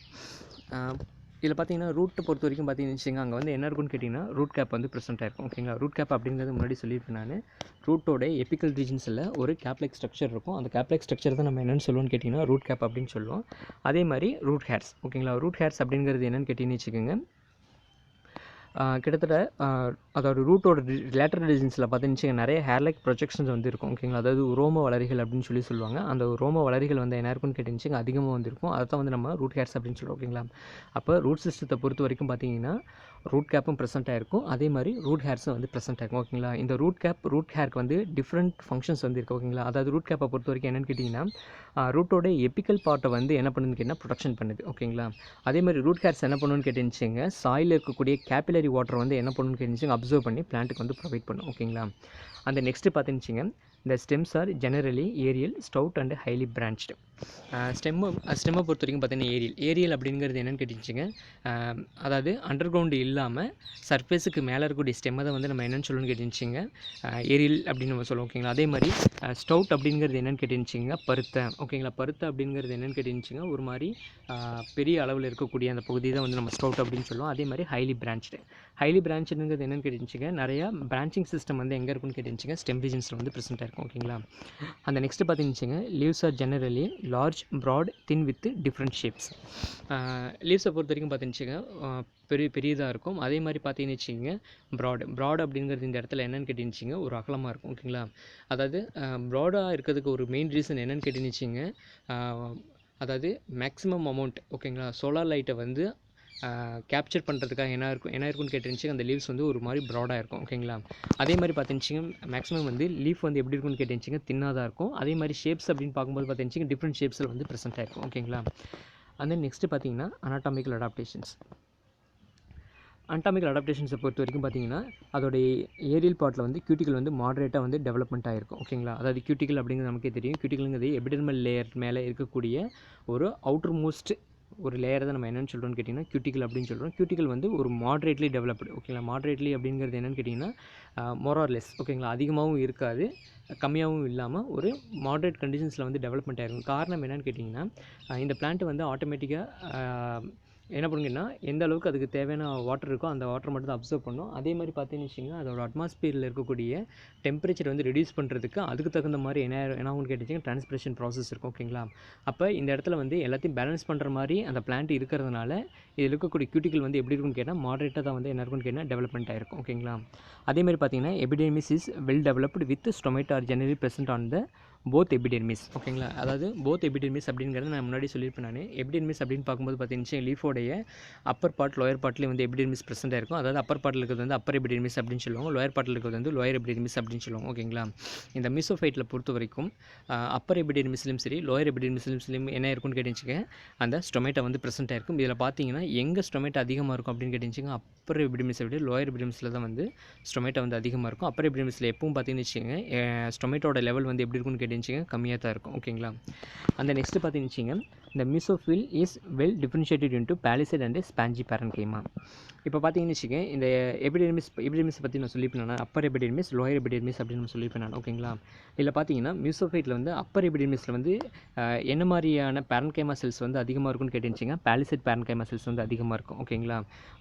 இதில் பார்த்தீங்கன்னா ரூட்டை பொறுத்த வரைக்கும் பார்த்தீங்கன்னு வச்சுங்க, அங்கே வந்து என்ன இருக்குன்னு கேட்டிங்கன்னா ரூட் கேப் வந்து ப்ரெசென்ட் ஆயிருக்கும். ஓகேங்களா? ரூட் கேப் அப்படிங்கிறது முன்னாடி சொல்லியிருப்பேன் நான், ரூட்டோட எபிக்கல் ரீஜன்ஸில் ஒரு கேப்லைக் ஸ்ட்ரக்சர் இருக்கும். அந்த கேப்லைக் ஸ்ட்ரக்சர் தான் நம்ம என்னென்னு சொல்லுவோம்னு கேட்டிங்கன்னா ரூட் கேப் அப்படின்னு சொல்லுவோம். அதே மாதிரி ரூட் ஹேர்ஸ். ஓகேங்களா? ரூட் ஹேர்ஸ் அப்படிங்கிறது என்னென்னு கேட்டிங்கன்னு வச்சுக்கோங்க, கிட்டத்தட்ட அதோட ரூட்டோட லேட்டரல் ரீஜன்ஸில் பார்த்தீங்கன்னு நிறைய ஹேர்லைக் ப்ரொஜெக்ஷன்ஸ் வந்து இருக்கும். ஓகேங்களா? அதாவது ரோம வளரிகள் அப்படின்னு சொல்லுவாங்க. அந்த ரோம வளரிகள் வந்து என்ன இருக்குன்னு கேட்டுச்சுங்க அதிகமாக வந்துருக்கும். அதை தான் வந்து நம்ம ரூட் ஹேர்ஸ் அப்படின்னு சொல்லுவோம். ஓகேங்களா? அப்போ ரூட் சிஸ்டத்தை பொறுத்த வரைக்கும் பார்த்தீங்கன்னா ரூட் கேப்பும் ப்ரெசென்ட் ஆகிருக்கும், அதே மாதிரி ரூட் ஹேர்ஸும் வந்து ப்ரெசென்ட் ஆகிருக்கும். ஓகேங்களா? இந்த ரூட் கேப் ரூட் ஹேருக்கு வந்து டிஃப்ரெண்ட் ஃபங்க்ஷன்ஸ் வந்து இருக்குது. ஓகேங்களா? அதாவது ரூட் கேப்பை பொறுத்த வரைக்கும் என்னென்னு கேட்டிங்கன்னா ரூட்டோட எபிக்கல் பார்ட்டை வந்து என்ன பண்ணுதுன்னு கேட்டிங்கன்னா ப்ரொடக்ஷன் பண்ணுது. ஓகேங்களா? அதே மாதிரி ரூட் ஹேர்ஸ் என்ன பண்ணுன்னு கேட்டுச்சுங்க, சாயில் இருக்கக்கூடிய கேபிலரி வாட்டர் வந்து என்ன பண்ணுன்னு கேட்டுச்சுங்க அப்சர்வ் பண்ணி பிளான்ட்டுக்கு வந்து ப்ரொவைட் பண்ணும். ஓகேங்களா? அந்த நெக்ஸ்ட்டு பார்த்துச்சுங்க, இந்த stems are generally aerial, stout and highly branched. ஸ்டெம்மை பொறுத்த வரைக்கும் பார்த்தீங்கன்னா ஏரியல் அப்படிங்கிறது என்னென்னு கேட்டுச்சுங்க, அதாவது அண்டர் கிரவுண்டு இல்லாமல் சர்ஃபேஸுக்கு மேலே இருக்கக்கூடிய ஸ்டெம்மை தான் வந்து நம்ம என்னென்னு சொல்லணும்னு கேட்டுச்சுங்க ஏரியல் அப்படின்னு நம்ம சொல்லுவோம். ஓகேங்களா? அதே மாதிரி ஸ்டவுட் அப்படிங்கிறது என்னென்னு கேட்டுச்சுங்க பருத்தை. ஓகேங்களா? பருத்தை அப்படிங்கிறது என்னென்னு கேட்டுச்சுங்க ஒரு மாதிரி பெரிய அளவில் இருக்கக்கூடிய அந்த பகுதி தான் வந்து நம்ம ஸ்டவுட் அப்படின்னு சொல்லுவோம். அதே மாதிரி ஹைலி பிரான்ச்சுங்கிறது என்னென்னு கேட்டுச்சுங்க, நிறையா பிரான்ச்சிங் சிஸ்டம் வந்து எங்கே இருக்குன்னு கேட்டுச்சுங்க ஸ்டெம் ரீஜன்ஸில் வந்து ப்ரெசென்ட் ஆயிருக்கும். ஓகேங்களா? அந்த நெக்ஸ்ட்டு பார்த்தீங்கன்னு leaves are generally large, broad, thin with different shapes. லீவ்ஸை பொறுத்த வரைக்கும் பார்த்துன்னு பெரியதாக இருக்கும். அதே மாதிரி பார்த்தீங்கன்னு வச்சுக்கோங்க ப்ராட் அப்படிங்கிறது இந்த இடத்துல என்னென்னு கேட்டீங்கன்னு ஒரு அகலமாக இருக்கும். ஓகேங்களா, அதாவது ப்ராடாக இருக்கிறதுக்கு ஒரு மெயின் ரீசன் என்னென்னு கேட்டீங்கன்னு வச்சுங்க, அதாவது மேக்ஸிமம் அமௌண்ட் ஓகேங்களா சோலார் லைட்டை வந்து கேப்சர் பண்ணுறதுக்காக என்ன இருக்குன்னு கேட்டுருந்துச்சு அந்த லீவ்ஸ் வந்து ஒரு மாதிரி ப்ராடாக இருக்கும். ஓகேங்களா, அதே மாதிரி பார்த்துச்சிங்க மேக்ஸிமம் வந்து லீஃப் வந்து எப்படி இருக்குன்னு கேட்டுருந்துச்சிங்க தின்னாக தான் இருக்கும். அதே மாதிரி ஷேப்ஸ் அப்படின்னு பார்க்கும்போது பார்த்துச்சிங்க டிஃப்ரெண்ட் ஷேப்ஸில் வந்து ப்ரெசென்ட் ஆகிருக்கும். ஓகேங்களா, அந்த நெக்ஸ்ட்டு பார்த்தீங்கன்னா அனாட்டாமிக்கல் அடாப்டேஷன்ஸ். அனாட்டாமிக்கல் அடாப்டேஷன்ஸை பொறுத்த வரைக்கும் பார்த்தீங்கன்னா அதோடைய ஏரியல் பார்ட்டில் வந்து கியூட்டிக்கல் வந்து மாடரேட்டாக வந்து டெவலப்மெண்ட் ஆகிருக்கும். ஓகேங்களா, அதாவது கியூட்டிக்கல் அப்படிங்கிறது நமக்கே தெரியும். கியூட்டிக்கலுங்கிறது எபிடர்மல் லேயர் மேலே இருக்கக்கூடிய ஒரு அவுட்டர் மோஸ்ட் ஒரு லேயரை தான் நம்ம என்னென்னு சொல்கிறோம்னு கேட்டிங்கன்னா கியூட்டிக்கல் அப்படின்னு சொல்கிறோம். கியூட்டிக்கல் வந்து ஒரு மாடரேட்லி டெவலப்டு. ஓகேங்களா, மாடரேட்லி அப்படிங்கிறது என்னென்னு கேட்டிங்கன்னா மோரார்லெஸ் ஓகேங்களா, அதிகமாகவும் இருக்காது கம்மியாகவும் இல்லாமல் ஒரு மாடரேட் கண்டிஷன்ஸில் வந்து டெவலப்மெண்ட் ஆகிருக்கும். காரணம் என்னென்னு கேட்டிங்கன்னா இந்த பிளான்ட் வந்து ஆட்டோமேட்டிக்காக என்ன பண்ணுங்கன்னா எந்த அளவுக்கு அதுக்கு தேவையான வாட்டர் இருக்கோ அந்த வாட்டர் மட்டும் தான் அப்சர்வ் பண்ணும். அதே மாதிரி பார்த்தீங்கன்னு வச்சிங்கன்னா அதோட அட்மாஸ்பியரில் இருக்கக்கூடிய டெம்பரேச்சர் வந்து ரெடியூஸ் பண்ணுறதுக்கு அதுக்கு தகுந்த மாதிரி என்ன ஆகும்னு கேட்டிங்கன்னா டிரான்ஸ்பிரேஷன் ப்ராசஸ் இருக்கும். ஓகேங்களா, அப்போ இந்த இடத்துல வந்து எல்லாத்தையும் பேலன்ஸ் பண்ணுற மாதிரி அந்த பிளான்ட் இருக்கிறதுனால இதில் இருக்கக்கூடிய கியூட்டிக்கல் வந்து எப்படி இருக்குன்னு கேட்டால் மாடரேட்டாக தான் வந்து என்ன இருக்குன்னு கேட்டால் டெவலப்மெண்ட் ஆகிருக்கும். ஓகேங்களா, அதே மாதிரி பார்த்தீங்கன்னா epidermis is well developed with stomata are generally present on the both epidermis. ஓகேங்களா, அதாவது போத் எபிடெர்மிஸ் அப்படிங்கிறது நான் முன்னாடி சொல்லியிருப்பேன். நான் எபிடெர்மிஸ் அப்படின்னு பார்க்கும்போது பார்த்தீங்கன்னா லீஃபோடைய அப்பர் பார்ட் லோயர் பார்ட்லேயும் வந்து எபிடெர்மிஸ் ப்ரெசென்ட் ஆயிருக்கும். அதாவது அப்பர் பார்ட்டில் இருக்கிறது வந்து அப்பர் எபிடெர்மிஸ் அப்படின்னு சொல்லுவாங்க, லோயர் பார்ட்டில் இருக்கிறது வந்து லோயர் எபிடெர்மிஸ் அப்படின்னு சொல்லுவாங்க. ஓகேங்களா, இந்த மீசோஃபைட்டில் பொறுத்த வரைக்கும் அப்பர் எபிடெர்மிஸ்லையும் சரி லோயர் எபிடெர்மிஸ்லையும் என்ன இருக்குன்னு கேட்டுச்சுங்க அந்த ஸ்டொமேட்டோ வந்து ப்ரெசென்ட் ஆயிருக்கும். இதில் பார்த்தீங்கன்னா எங்கே ஸ்டொமேட்டோ அதிகமாக இருக்கும் அப்படின்னு கேட்டுச்சுங்க அப்பர் எபிடெர்மிஸை விட லோயர் எபிடெர்மிஸில் தான் வந்து ஸ்டொமேட்டோ வந்து அதிகமாக இருக்கும். அப்பர் எபிடெர்மிஸில் எப்பவும் பார்த்தீங்கன்னு வச்சுக்கோங்க ஸ்டொமேட்டோட லெவல் வந்து எப்படி இருக்குன்னு கேட்டுச்சுங்க கம்மியாக தான் இருக்கும். ஓகேங்களா, அந்த நெக்ஸ்ட்டு பார்த்தீங்கன்னு வச்சுங்க இந்த mesophyll is well differentiated into palisade and spongy parenchyma. இப்போ பார்த்தீங்கன்னு வச்சுக்கோங்க இந்த எபிடெர்மிஸ் பற்றி நான் சொல்லியிருப்பேன். அப்பர் எபிடெர்மிஸ் லோயர் எபிடெர்மிஸ் அப்படின்னு நான் சொல்லியிருப்பேன் நான். ஓகேங்களா, இதில் பார்த்தீங்கன்னா மீசோஃபைட்டில் வந்து அப்பர் எபிடெர்மிஸில் வந்து என்ன மாதிரியான பேரன்கைமா செல்ஸ் வந்து அதிகமாக இருக்குன்னு கேட்டுச்சுங்க பேலிசேட் பேரன்கைமா செல்ஸ் வந்து அதிகமாக இருக்கும். ஓகேங்களா,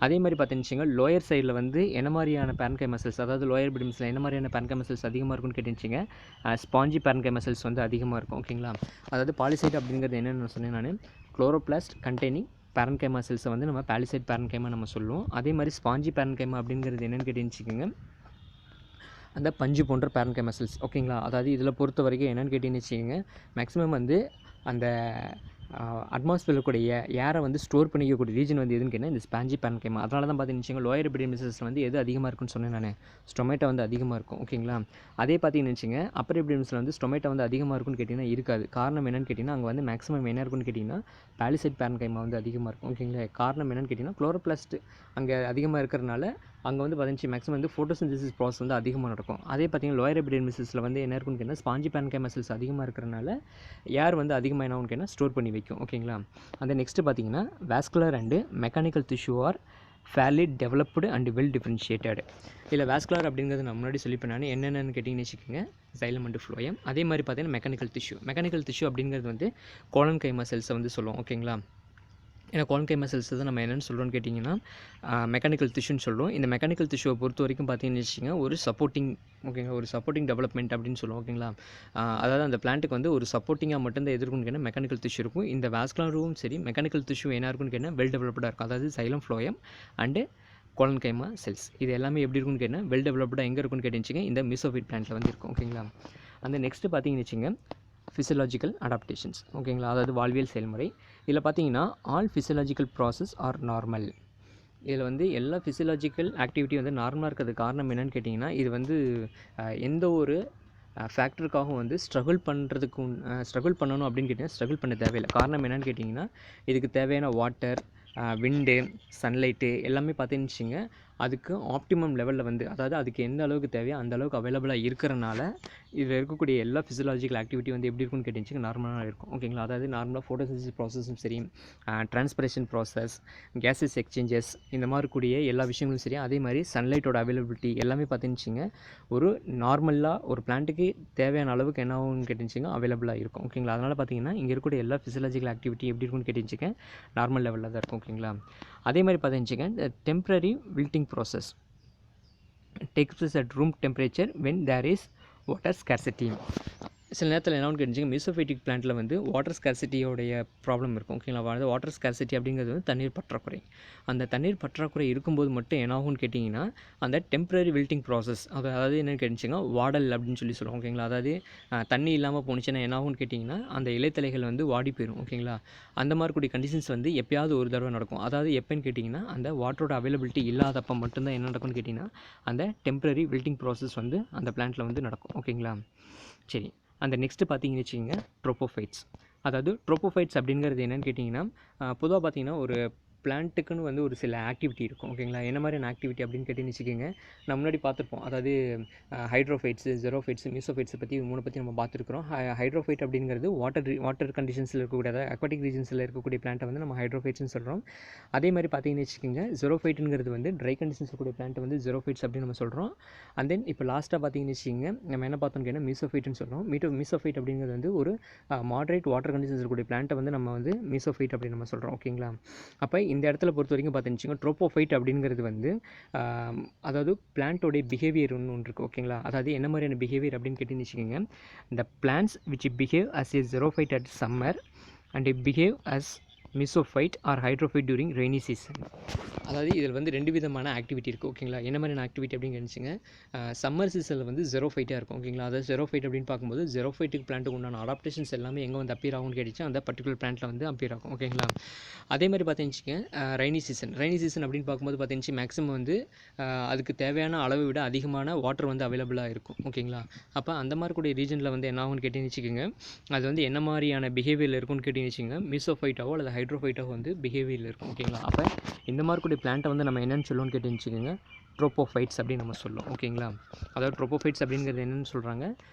அதே மாதிரி பார்த்தீங்கன்னு லோயர் சைடில் வந்து என்ன மாதிரியான பேரன்கைமா செல்ஸ் அதாவது லோயர் எபிடெர்மிஸில் என்ன மாதிரியான பேரன்கைமா செல்ஸ் அதிகமாக இருக்குன்னு கேட்டுச்சுங்க ஸ்பாஞ்சி பேரன்கைமா செல்ஸ் வந்து அதிகமாக இருக்கும். ஓகேங்களா, அதாவது பாலிசைட் அப்படிங்கிறது என்னென்னு சொன்னேன் நான் குளோரோபிளாஸ்ட் கண்டெய்னிங் பேரன்கைமா செல்ஸை வந்து நம்ம பாலிசைட் பேரன்கைமா நம்ம சொல்லுவோம். அதே மாதிரி ஸ்பாஞ்சி பேரன்கைமா அப்படிங்கிறது என்னென்னு கேட்டுச்சுக்கோங்க அந்த பஞ்சு போன்ற பேரன்கைமா செல்ஸ். ஓகேங்களா, அதாவது இதில் பொறுத்த வரைக்கும் என்னென்னு கேட்டிங்கன்னு வச்சுக்கோங்க மேக்ஸிமம் வந்து அந்த அட்மாஸ்பியரில் இருக்கக்கூடிய ஏரை வந்து ஸ்டோர் பண்ணிக்கக்கூடிய ரீஜன் வந்து எதுன்னு கேட்டால் இந்த ஸ்பாஞ்சி பேரன்கைமா. அதனால தான் பார்த்தீங்கன்னு லோயர் எபிடெர்மிஸில் வந்து எது அதிகமாக இருக்குன்னு சொன்னேன் நான் ஸ்டொமேட்டோ வந்து அதிகமாக இருக்கும். ஓகேங்களா, அதே பார்த்தீங்கன்னு வச்சுங்க அப்பர் எபிடெர்மிஸில் வந்து ஸ்டொமேட்டோ வந்து அதிகமாக இருக்குன்னு கேட்டிங்கன்னா இருக்காது. காரணம் என்னென்னு கேட்டிங்கன்னா அங்கே வந்து மேக்ஸிமம் என்ன இருக்குன்னு கேட்டிங்கன்னா பாலிசைட் பேரன்கைமா வந்து அதிகமாக இருக்கும். ஓகேங்களா, காரணம் என்னென்னு கேட்டிங்கன்னா குளோரோபிளாஸ்ட் அங்கே அதிகமாக இருக்கிறதுனால அங்கே வந்து பார்த்தீங்கன்னா மேக்ஸிமம் வந்து ஃபோட்டோசிந்தசிஸ் ப்ராசஸ் வந்து அதிகமாக நடக்கும். அதே பார்த்தீங்கன்னா லோயர் எபிடெர்மிஸில் வந்து என்ன இருக்குன்னு கேட்டால் ஸ்பாஞ்சி பேரன்கைமா செல்ஸ் அதிகமாக இருக்கிறனால ஏர் வந்து அதிகமாக என்ன ஆகும்னு கேட்டால் ஸ்டோர் பண்ணி வைக்கும். ஓகேங்களா, அந்த நெக்ஸ்ட்டு பார்த்தீங்கன்னா vascular and mechanical tissue are fairly developed and well differentiated. இதில் வாஸ்குலர் அப்படிங்கிறது நான் முன்னாடி சொல்லிப்பேன் நான் என்னென்னு கேட்டிங்கன்னு வச்சுக்கோங்க சைலம் அண்டு ஃப்ளோயம். அதே மாதிரி பார்த்தீங்கன்னா மெக்கானிக்கல் டிஷ்யூ அப்படிங்கிறது வந்து கோலன்கைமா செல்ஸை வந்து சொல்லுவோம். ஓகேங்களா, ஏன்னா கோலன்கைமா செல்ஸ் தான் நம்ம என்னென்னு சொல்கிறோன்னு கேட்டிங்கன்னா மெக்கானிக்கல் டிஷ்யூன்னு சொல்கிறோம். இந்த மெக்கானிக்கல் டிஷ்யூவை பொறுத்த வரைக்கும் பார்த்தீங்கன்னு வச்சுக்கோங்க ஒரு சப்போர்ட்டிங் ஓகேங்களா ஒரு சப்போர்ட்டிங் டெவலப்மெண்ட் அப்படின்னு சொல்லுவோம். ஓகேங்களா, அதாவது அந்த பிளான்ட்டுக்கு வந்து ஒரு சப்போர்ட்டிங்காக மட்டும்தான் எதிர்க்குன்னு கேட்டால் மெக்கானிக்கல் டிஷ்யூ இருக்கும். இந்த வாஸ்குலரும் சரி மெக்கானிக்கல் டிஷ்யூ என்ன இருக்குன்னு கேட்டால் வெல் டெவலப்டாக இருக்கும். அதாவது xylem phloem and collenchyma cells இது எல்லாமே எப்படி இருக்குன்னு கேட்டால் வெல் டெவலப்டாக எங்கே இருக்குன்னு கேட்டுச்சுங்க இந்த மீசோஃபைட் பிளான்ட்டில் வந்து இருக்கும். ஓகேங்களா, அந்த நெக்ஸ்ட்டு பார்த்தீங்கன்னு வச்சுங்க ஃபிசியலாஜிக்கல் அடாப்டேஷன்ஸ். ஓகேங்களா, அதாவது வாழ்வியல் செயல்முறை. இதில் பார்த்தீங்கன்னா all physiological process are normal. இதில் வந்து எல்லா ஃபிசியலாஜிக்கல் ஆக்டிவிட்டி வந்து நார்மலாக இருக்கிறதுக்கு காரணம் என்னென்னு கேட்டிங்கன்னா இது வந்து எந்த ஒரு ஃபேக்டருக்காகவும் வந்து ஸ்ட்ரகிள் பண்ணணும் அப்படின்னு கேட்டிங்கன்னா ஸ்ட்ரகிள் பண்ண தேவையில்லை. காரணம் என்னென்னு கேட்டிங்கன்னா இதுக்கு தேவையான வாட்டர் விண்டு சன்லைட்டு எல்லாமே பார்த்தீங்கன்னு வச்சுங்க அதுக்கு ஆப்டிமம் லெவலில் வந்து அதாவது அதுக்கு எந்த அளவுக்கு தேவையோ அந்த அளவுக்கு அவைலபிளாக இருக்கிறனால இதில் இருக்கக்கூடிய எல்லா ஃபிசியலாஜிக்கல் ஆக்டிவிட்டி வந்து எப்படி இருக்குன்னு கேட்டுச்சு நார்மலாக இருக்கும். ஓகேங்களா, அதாவது நார்மலாக ஃபோட்டோசிந்தசிஸ் ப்ராசஸும் சரி டிரான்ஸ்பிரேஷன் ப்ராசஸ் கேஸஸ் எக்ஸ்சேஞ்சஸ் இந்த மாதிரி கூடிய எல்லா விஷயங்களும் சரி அதே மாதிரி சன்லைட்டோட அவைலபிலிட்டி எல்லாமே பார்த்துச்சுங்க ஒரு நார்மலாக ஒரு பிளான்ட்டுக்கு தேவையான அளவுக்கு என்ன ஆகும்னு கேட்டுச்சுங்க அவைலபிளாக இருக்கும். ஓகேங்களா, அதனால் பார்த்தீங்கன்னா இங்கே இருக்கக்கூடிய எல்லா ஃபிசியலாஜிக்கல் ஆக்டிவிட்டி எப்படி இருக்குன்னு கேட்டுச்சுங்க நார்மல் லெவலில் தான் இருக்கும். ஓகேங்களா, அதே மாதிரி பார்த்துச்சுங்க temporary wilting process takes place at room temperature when there is water scarcity. சில நேரத்தில் என்ன கேட்டுச்சிங்க, மீசோஃபைட்டிக் பிளான்ட்டில் வந்து வாட்டர் ஸ்கார்சிட்டியோடைய ப்ராப்ளம் இருக்கும். ஓகேங்களா, வாட்டர் ஸ்கார்சிட்டி அப்படிங்கிறது வந்து தண்ணீர் பற்றாக்குறை. அந்த தண்ணீர் பற்றாக்குறை இருக்கும்போது மட்டும் என்ன ஆகும்னு கேட்டிங்கன்னா, அந்த டெம்பரரி வில்ட்டிங் ப்ராசஸ், அதாவது என்னென்னு கேட்டுச்சிங்க, வாடல் அப்படின்னு சொல்லி சொல்லுவோம். ஓகேங்களா, அதாவது தண்ணி இல்லாமல் போணுச்சுன்னா என்ன ஆகும்னு கேட்டிங்கன்னா, அந்த இலைத்தலைகள் வந்து வாடி போயிடும். ஓகேங்களா, அந்த மாதிரி கூடிய கண்டிஷன்ஸ் வந்து எப்பயாவது ஒரு தடவை நடக்கும். அதாவது எப்போன்னு கேட்டிங்கன்னா, அந்த வாட்டரோட அவைலபிலிட்டி இல்லாதப்போ மட்டும்தான் என்ன நடக்கும்னு கேட்டிங்கன்னா, அந்த டெம்பரரி வில்ட்டிங் ப்ராசஸ் வந்து அந்த பிளான்ட்டில் வந்து நடக்கும். ஓகேங்களா, சரி. அந்த நெக்ஸ்ட்டு பார்த்தீங்கன்னு வச்சுக்கோங்க, ட்ரோப்போஃபைட்ஸ். அதாவது ட்ரோப்போஃபைட்ஸ் அப்படிங்கிறது என்னென்னு கேட்டிங்கன்னா, பொதுவாக பார்த்தீங்கன்னா ஒரு பிளான்ட்டுக்குன்னு வந்து ஒரு சில ஆக்டிவிட்டி இருக்கும். ஓகேங்களா, என்ன மாதிரியான ஆக்டிவிட்டி அப்படின்னு கேட்டிங்கன்னு வச்சுக்கோங்க, நம்ம முன்னாடி பார்த்துருப்போம். அதாவது ஹைட்ரோஃபைட்ஸு, ஜெரோஃபைட்ஸு, மீசோஃபைட்ஸை பற்றி 3 பற்றி நம்ம பார்த்துருக்குறோம். ஹைட்ரோஃபைட் அப்படிங்கிறது வாட்டர் கண்டிஷன்ஸில் இருக்கக்கூடிய, அதாவது அக்வாட்டிக் ரீஜன்ஸில் இருக்கக்கூடிய பிளான்ட்டை வந்து நம்ம ஹைட்ரோஃபைட்ஸ்னு சொல்கிறோம். அதே மாதிரி பார்த்தீங்கன்னு வச்சுக்கோங்க, ஜெரோஃபைட்டுங்கிறது வந்து ட்ரை கண்டிஷன்ஸ் இருக்கக்கூடிய பிளான்ட்டை வந்து ஜெரோஃபைட்ஸ் அப்படின்னு நம்ம சொல்கிறோம். அண்ட் தென் இப்போ லாஸ்ட்டாக பார்த்தீங்கன்னு வச்சுக்கோங்க, நம்ம என்ன பார்த்தோம்னு கேட்டால் மீசோஃபைட்னு சொல்கிறோம். மீசோஃபைட் அப்படிங்கிறது வந்து ஒரு மாடரேட் வாட்டர் கண்டிஷன்ஸ் இருக்கக்கூடிய பிளான்ட்டை வந்து நம்ம வந்து மீசோஃபைட் அப்படின்னு நம்ம சொல்கிறோம். ஓகேங்களா, அப்போ இந்த இடத்துல பொறுத்த வரைக்கும் பார்த்துச்சுங்க, ட்ரோப்போஃபைட் அப்படிங்கிறது வந்து அதாவது பிளான்ட்டோடைய பிஹேவியர் ஒன்று இருக்குது. ஓகேங்களா, அதாவது என்ன மாதிரியான பிஹேவியர் அப்படின்னு கேட்டிங்கன்னு வச்சுக்கோங்க, இந்த plants which behave as a xerophyte at summer and behave as mesophyte or hydrophyte during rainy season. அதாவது இதில் வந்து 2 விதமான ஆக்டிவிட்டி இருக்குது. ஓகேங்களா, என்ன மாதிரியான ஆக்டிவிட்டி அப்படின்னு கேட்டுச்சிங்க, சம்மர் சீசனில் வந்து ஜெரோஃபைட்டாக இருக்கும். ஓகேங்களா, அதாவது ஜெரோஃபைட் அப்படின்னு பார்க்கும்போது ஜெரோஃபைட்டுக்கு பிளான்ட்டுக்கு உண்டான அடாப்டேஷன்ஸ் எல்லாமே எங்கே வந்து அப்பியர் ஆகும்னு கேட்டுச்சு, அந்த பர்டிகுலர் பிளான்ட்டில் வந்து அப்பியர் ஆகும். ஓகேங்களா, அதே மாதிரி பார்த்துச்சிங்க ரெய்னி சீசன் அப்படின்னு பார்க்கும்போது பார்த்துச்சு மேக்ஸிமம் வந்து அதுக்கு தேவையான அளவை விட அதிகமான வாட்டர் வந்து அவைலபிளாக இருக்கும். ஓகேங்களா, அப்போ அந்த மாதிரி கூடிய ரீஜனில் வந்து என்ன ஆகும்னு கேட்டிங்கன்னு வச்சுக்கோங்க, அது வந்து என்ன மாதிரியான பிஹேவியரில் இருக்கும்னு கேட்டிங்கன்னு வச்சுக்கோங்க, மீசோஃபைட்டாவோ அல்லது ஹைட்ரோஃபைட்டாவோ வந்து பிஹேவியரில் இருக்கும். ஓகேங்களா, அப்போ இந்த மாதிரி கூடிய பிளான்ட்டை வந்து நம்ம என்னென்னு சொல்லுவோம்னு கேட்டு வச்சுக்கோங்க, ட்ரோப்போஃபைட்ஸ் அப்படின்னு நம்ம சொல்லுவோம். ஓகேங்களா, அதாவது ட்ரோப்போஃபைட்ஸ் அப்படிங்கிறது என்னென்னு சொல்கிறாங்க,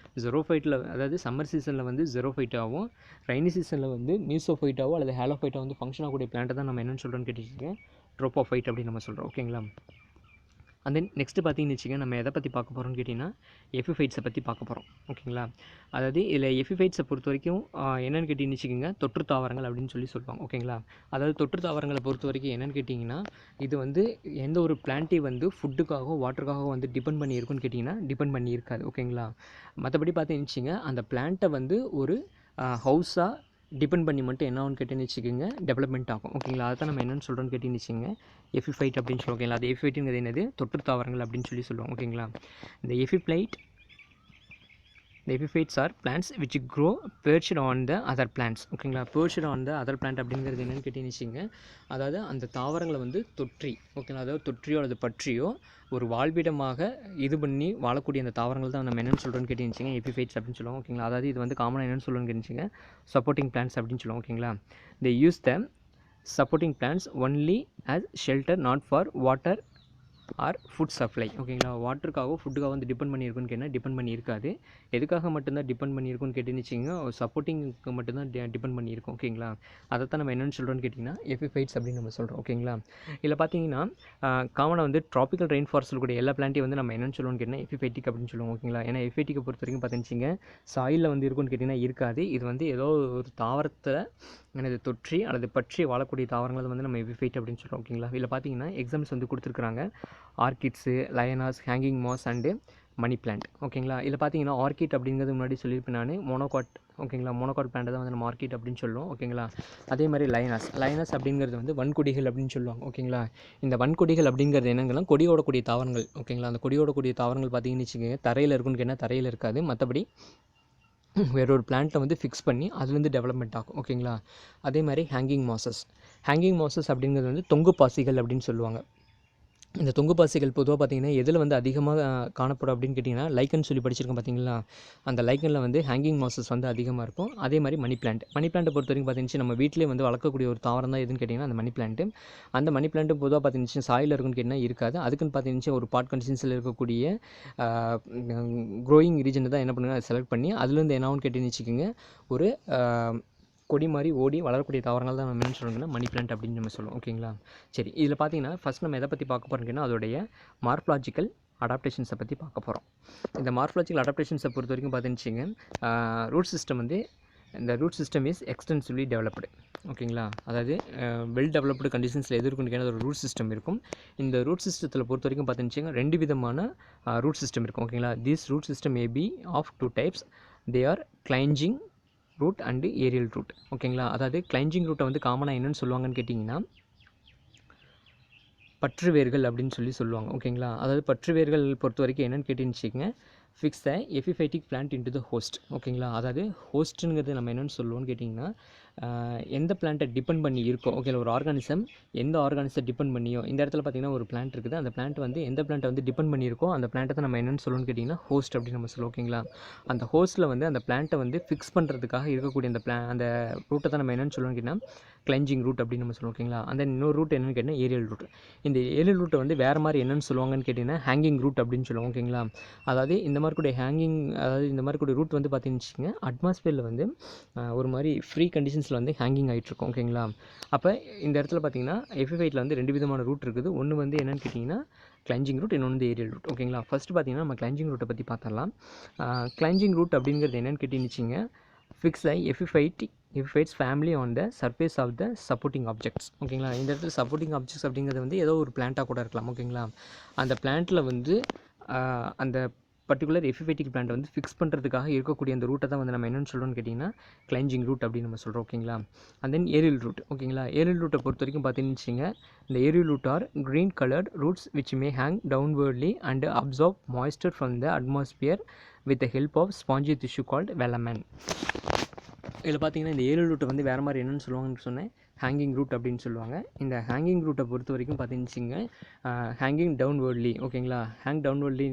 ஜெரோஃபைட்டில், அதாவது சம்மர் சீசனில் வந்து ஜெரோஃபைட்டாகவும் ரெய்னி சீசனில் வந்து மீசோஃபைட்டாவோ அல்லது ஹேலோஃபைட்டாவோ வந்து ஃபங்க்ஷன் ஆகக்கூடிய பிளான்ட்டை தான் நம்ம என்னென்னு சொல்கிறோன்னு கேட்டுச்சிங்க, ட்ரோப்போஃபைட் அப்படின்னு நம்ம சொல்கிறோம். ஓகேங்களா, அண்ட் தென் நெக்ஸ்ட்டு பார்த்தீங்கன்னு வச்சுக்கோங்க, நம்ம எதை பற்றி பார்க்க போகிறோம்னு கேட்டிங்கன்னா எஃபிஃபைட்ஸை பற்றி பார்க்க போகிறோம். ஓகேங்களா, அதாவது இதில் எஃபிஃபைட்ஸை பொறுத்த வரைக்கும் என்னென்னு கேட்டிங்கன்னு வச்சுக்கோங்க, தொற்று தாவரங்கள் அப்படின்னு சொல்லி சொல்லுவாங்க. ஓகேங்களா, அதாவது தொற்று தாவரங்களை பொறுத்த வரைக்கும் என்னென்னு கேட்டிங்கன்னா, இது வந்து எந்த ஒரு பிளான்ட்டையும் வந்து ஃபுட்டுக்காகவோ வாட்டருக்காகவோ வந்து டிபெண்ட் பண்ணி இருக்குன்னு கேட்டிங்கன்னா டிபெண்ட் பண்ணி இருக்காது. ஓகேங்களா, மற்றபடி பார்த்தீங்கன்னு வச்சுக்கோங்க, அந்த பிளான்ட்டை வந்து ஒரு ஹவுஸாக டிபெண்ட் பண்ணி மட்டும் என்ன ஆகும்னு கேட்டிங்கன்னு வச்சுக்கோங்க, டெவலப்மெண்ட் ஆகும். ஓகேங்களா, அதை தான் நம்ம என்னென்னு சொல்கிறோன்னு கேட்டிங்கன்னு வச்சுக்கோங்க, எஃபிஃபைட் அப்படின்னு சொல்லுவோம். ஓகேங்களா, அது எஃபிஃபைட்டுங்கிறது என்னது, தொற்று தாவரங்கள் அப்படின்னு சொல்லி சொல்லுவோம். ஓகேங்களா, இந்த epiphytes are plants which grow perched on the other plants. ஓகேங்களா, perched on the other plant அப்படிங்கிறது என்னென்னு கேட்டிங்கன்னு வச்சுக்கோங்க, அதாவது அந்த தாவரங்களை வந்து தொற்றி, ஓகேங்களா, அதாவது தொற்றியோ அல்லது பற்றியோ ஒரு வாழ்விடமாக இது பண்ணி வாழக்கூடிய அந்த தாவரங்கள் தான் நம்ம என்னென்னு சொல்கிறோன்னு கேட்டிங்கன்னு எஃபிஃபைட்ஸ் அப்படின்னு சொல்லுவோம். ஓகேங்களா, அதாவது இது வந்து காமனாக என்னென்னு சொல்லுவோன்னு கேட்டிங்க, சப்போர்ட்டிங் பிளான்ட்ஸ் அப்படின்னு சொல்லுவோம். ஓகேங்களா, they use them supporting plants only as shelter, not for water or food supply. ஓகேங்களா, வாட்டருக்காகவோ ஃபுட்டுக்காக வந்து டிபெண்ட் பண்ணியிருக்குன்னு கேட்டால் டிபெண்ட் பண்ணியிருக்காது. எதுக்காக மட்டும்தான் டிபெண்ட் பண்ணியிருக்குன்னு கேட்டுன்னு வச்சிங்கன்னா, சப்போர்ட்டிங்க்கு மட்டும்தான் டிபெண்ட் பண்ணியிருக்கும். ஓகேங்களா, அதை தான் நம்ம என்னென்னு சொல்கிறோன்னு கேட்டிங்கன்னா எஃபிஃபைட்ஸ் அப்படின்னு நம்ம சொல்கிறோம். ஓகேங்களா, இதில் பார்த்தீங்கன்னா காமனாக வந்து ட்ராபிக்கல் ரெயின் ஃபாரஸ்ட்டில் கூடிய எல்லா பிளான்ட்டையும் வந்து நம்ம என்னென்னு சொல்லுவோம்னு கேட்டிங்கன்னா எஃபிஃபைட்டிக் அப்படின்னு சொல்லுவோம். ஓகேங்களா, ஏன்னா எஃபிஃபைட்டிக்கை பொறுத்த வரைக்கும் பார்த்துச்சிங்க சாயிலில் வந்து இருக்குன்னு கேட்டிங்கன்னா இருக்காது. இது வந்து ஏதோ ஒரு தாவரத்தை எனது தொற்றி அல்லது பற்றி வாழக்கூடிய தாவரங்களை வந்து நம்ம எஃபிஃபைட் அப்படின்னு சொல்கிறோம். ஓகேங்களா, இதில் பார்த்தீங்கன்னா எக்ஸாம்பிள்ஸ் வந்து கொடுத்துருக்குறாங்க, orchids, lianas, hanging moss and money plant. ஓகேங்களா, இதில் பார்த்தீங்கன்னா ஆர்கிட் அப்படிங்கிறது முன்னாடி சொல்லியிருப்பேன் நான், மோனோகாட். ஓகேங்களா, மோனோகாட் பிளான்ட் தான் வந்து நம்ம ஆர்கிட் அப்படின்னு சொல்லுவோம். ஓகேங்களா, அதே மாதிரி லயனாஸ் அப்படிங்கிறது வந்து வன்கொடிகள் அப்படின்னு சொல்லுவாங்க. ஓகேங்களா, இந்த வன்கொடிகள் அப்படிங்கிறது என்னங்கன்னா கொடியோடக்கூடிய தாவரங்கள். ஓகேங்களா, அந்த கொடியோடக்கூடிய தாவரங்கள் பார்த்தீங்கன்னு வச்சுக்கோங்க, தரையில் இருக்குன்னு கேட்டால் தரையில் இருக்காது, மற்றபடி வேற ஒரு பிளான்ட்டை வந்து ஃபிக்ஸ் பண்ணி அதுலேருந்து டெவலப்மெண்ட் ஆகும். ஓகேங்களா, அதே மாதிரி ஹேங்கிங் மாசஸ் அப்படிங்கிறது வந்து தொங்கு பாசிகள் அப்படின்னு சொல்லுவாங்க. இந்த தொங்கு பாசிகள் பொதுவாக பார்த்தீங்கன்னா எதில் வந்து அதிகமாக காணப்படும் அப்படின்னு கேட்டிங்கன்னா லைக்கன் சொல்லி படிச்சிருக்கோம் பார்த்தீங்களா, அந்த லைக்கனில் வந்து ஹேங்கிங் மாசஸ் வந்து அதிகமாக இருக்கும். அதே மாதிரி மணி பிளான்ட்டை பொறுத்த வரைக்கும் பார்த்தீங்கன்னா நம்ம வீட்டிலே வந்து வளர்க்கக்கூடிய ஒரு தாவரம் தான் எதுன்னு கேட்டிங்கன்னா அந்த மணி பிளான்ட்டு. அந்த மணி பிளான்ட்டு பொதுவாக பார்த்தீங்கன்னா சாயில் இருக்குன்னு கேட்டிங்கன்னா இருக்காது. அதுக்குன்னு பார்த்தீங்கன்னா ஒரு பாட் கண்டிஷன்ஸில் இருக்கக்கூடிய க்ரோயிங் ரீஜனை தான் என்ன பண்ணுங்க அதை செலக்ட் பண்ணி அதுலேருந்து என்ன ஆகும்னு கேட்டிங்கன்னு வச்சுக்கோங்க, ஒரு கொடி மாதிரி ஓடி வளரக்கூடிய தாவரங்கள் தான் நம்ம என்னென்னு சொல்கிறோம்னா மணி பிளான்ட் அப்படின்னு நம்ம சொல்லுவோம். ஓகேங்களா, சரி, இதில் பார்த்தீங்கன்னா ஃபஸ்ட் நம்ம எதை பற்றி பார்க்க போகிறோம்னா அதோடைய மார்ஃபலாஜிக்கல் அடாப்டேஷன்ஸை பற்றி பார்க்க போகிறோம். இந்த மார்ஃபலாஜிக்கல் அடாப்டேஷன்ஸை பொறுத்த வரைக்கும் பார்த்தீங்கன்னு ரூட் சிஸ்டம் வந்து இந்த root system is extensively developed. ஓகேங்களா, அதாவது வெல் டெவலப்டு கண்டிஷன்ஸில் எது இருக்குன்னு கேட்டால் ஒரு ரூட் சிஸ்டம் இருக்கும். இந்த ரூட் சிஸ்டத்தில் பொறுத்த வரைக்கும் பார்த்தீங்கன்னா 2 விதமான ரூட் சிஸ்டம் இருக்கும். ஓகேங்களா, this root system may be of 2 types. They are clinging root and aerial root. ஓகேங்களா, அதாவது கிளைஞ்சிங் ரூட்டை வந்து காமனாக என்னென்னு சொல்லுவாங்கன்னு கேட்டிங்கன்னா பற்று வேர்கள் அப்படின்னு சொல்லுவாங்க. ஓகேங்களா, அதாவது பற்று வேர்கள் பொறுத்த வரைக்கும் என்னென்னு கேட்டுச்சுங்க, fix the epiphytic plant into the host. ஓகேங்களா, அதாவது ஹோஸ்ட்டுங்கிறது நம்ம என்னென்னு சொல்லுவோம்னு கேட்டிங்கன்னா எந்த பிளான்ட்டை டிபெண்ட் பண்ணி இருக்கோ, ஓகேங்களா, ஒரு ஆர்கானிசம் எந்த ஆர்கானிசத்தை டிபெண்ட் பண்ணியோ, இந்த இடத்துல பார்த்திங்கன்னா ஒரு பிளான்ட் இருக்குது, அந்த பிளான்ட் வந்து எந்த பிளான்ட்டை வந்து டிபெண்ட் பண்ணியிருக்கோ அந்த பிளான்ட்டை தான் நம்ம என்னென்னு சொல்லுவோம்னு கேட்டிங்கன்னா ஹோஸ்ட் அப்படின்னு நம்ம சொல்லுவோம். ஓகேங்களா, அந்த ஹோஸ்ட்டில் வந்து அந்த பிளான்ட்டை வந்து ஃபிக்ஸ் பண்ணுறதுக்காக இருக்கக்கூடிய அந்த ரூட்டை தான் நம்ம என்னென்னு சொல்லுவோம்னு கேட்டிங்கன்னா கிளைஞ்சிங் ரூட் அப்படின்னு நம்ம சொல்லுவோம். ஓகேங்களா, அந்த இன்னொரு ரூட் என்னென்னு கேட்டிங்கன்னா ஏரியல் ரூட். இந்த ஏரியல் ரூட்டை வந்து வேறு மாதிரி என்னென்னு சொல்லுவாங்கன்னு கேட்டிங்கன்னா ஹேங்கிங் ரூட் அப்படின்னு சொல்லுவோம். ஓகேங்களா, அதாவது இந்த மாதிரி கூட இந்த மாதிரி கூட ரூட் வந்து பார்த்தீங்கன்னு அட்மாஸ்பியரில் வந்து ஒரு மாதிரி ஃப்ரீ கண்டிஷன்ஸில் வந்து ஹேங்கிங் ஆகிட்ருக்கும். ஓகேங்களா, அப்போ இந்த இடத்துல பார்த்தீங்கன்னா எபிஃபைட்டில் வந்து 2 விதமான ரூட் இருக்குது. ஒன்று வந்து என்னென்னு கேட்டிங்கன்னா கிளைஞ்சிங் ரூட், இன்னொன்று வந்து ஏரியல் ரூட். ஓகேங்களா, ஃபஸ்ட்டு பார்த்தீங்கன்னா நம்ம கிளைஞ்சிங் ரூட்டை பற்றி பார்த்துடலாம். கிளைஞ்சிங் ரூட் அப்படிங்கிறது என்னென்னு கேட்டிங்கன்னு fix epiphytes firmly on the surface of the supporting objects. ஓகேங்களா, இந்த இடத்துல சப்போர்ட்டிங் ஆப்ஜெக்ட்ஸ் அப்படிங்கிறது வந்து ஏதோ ஒரு பிளான்ட்டாக கூட இருக்கலாம். ஓகேங்களா, அந்த பிளான்ட்டில் வந்து அந்த பர்டிகுலர் எபிஃபைட்டிக் பிளான்ட் வந்து ஃபிக்ஸ் பண்ணுறதுக்காக இருக்கக்கூடிய அந்த ரூட்டை தான் வந்து நம்ம என்னென்னு சொல்கிறோம்னு கேட்டிங்கன்னா கிளைஞ்சிங் ரூட் அப்படின்னு நம்ம சொல்கிறோம். ஓகேங்களா, அண்ட் தென் ஏரியல் ரூட். ஓகேங்களா, ஏரியல் ரூட்டை பொறுத்த வரைக்கும் பார்த்தீங்கன்னு இந்த aerial root are green coloured roots which may hang downwardly and absorb moisture from the atmosphere with the help of spongy tissue called velamen. இதில் பார்த்தீங்கன்னா இந்த ஏரியல் ரூட்டை வந்து வேறு மாதிரி என்னென்னு சொல்லுவாங்கன்னு சொன்னேன், ஹேங்கிங் ரூட் அப்படின்னு சொல்லுவாங்க. இந்த ஹேங்கிங் ரூட்டை பொறுத்த வரைக்கும் பார்த்தீங்கன்னு ஹேங்கிங் டவுன்வர்ட்லி. ஓகேங்களா, ஹேங் டவுன்வர்ட்லி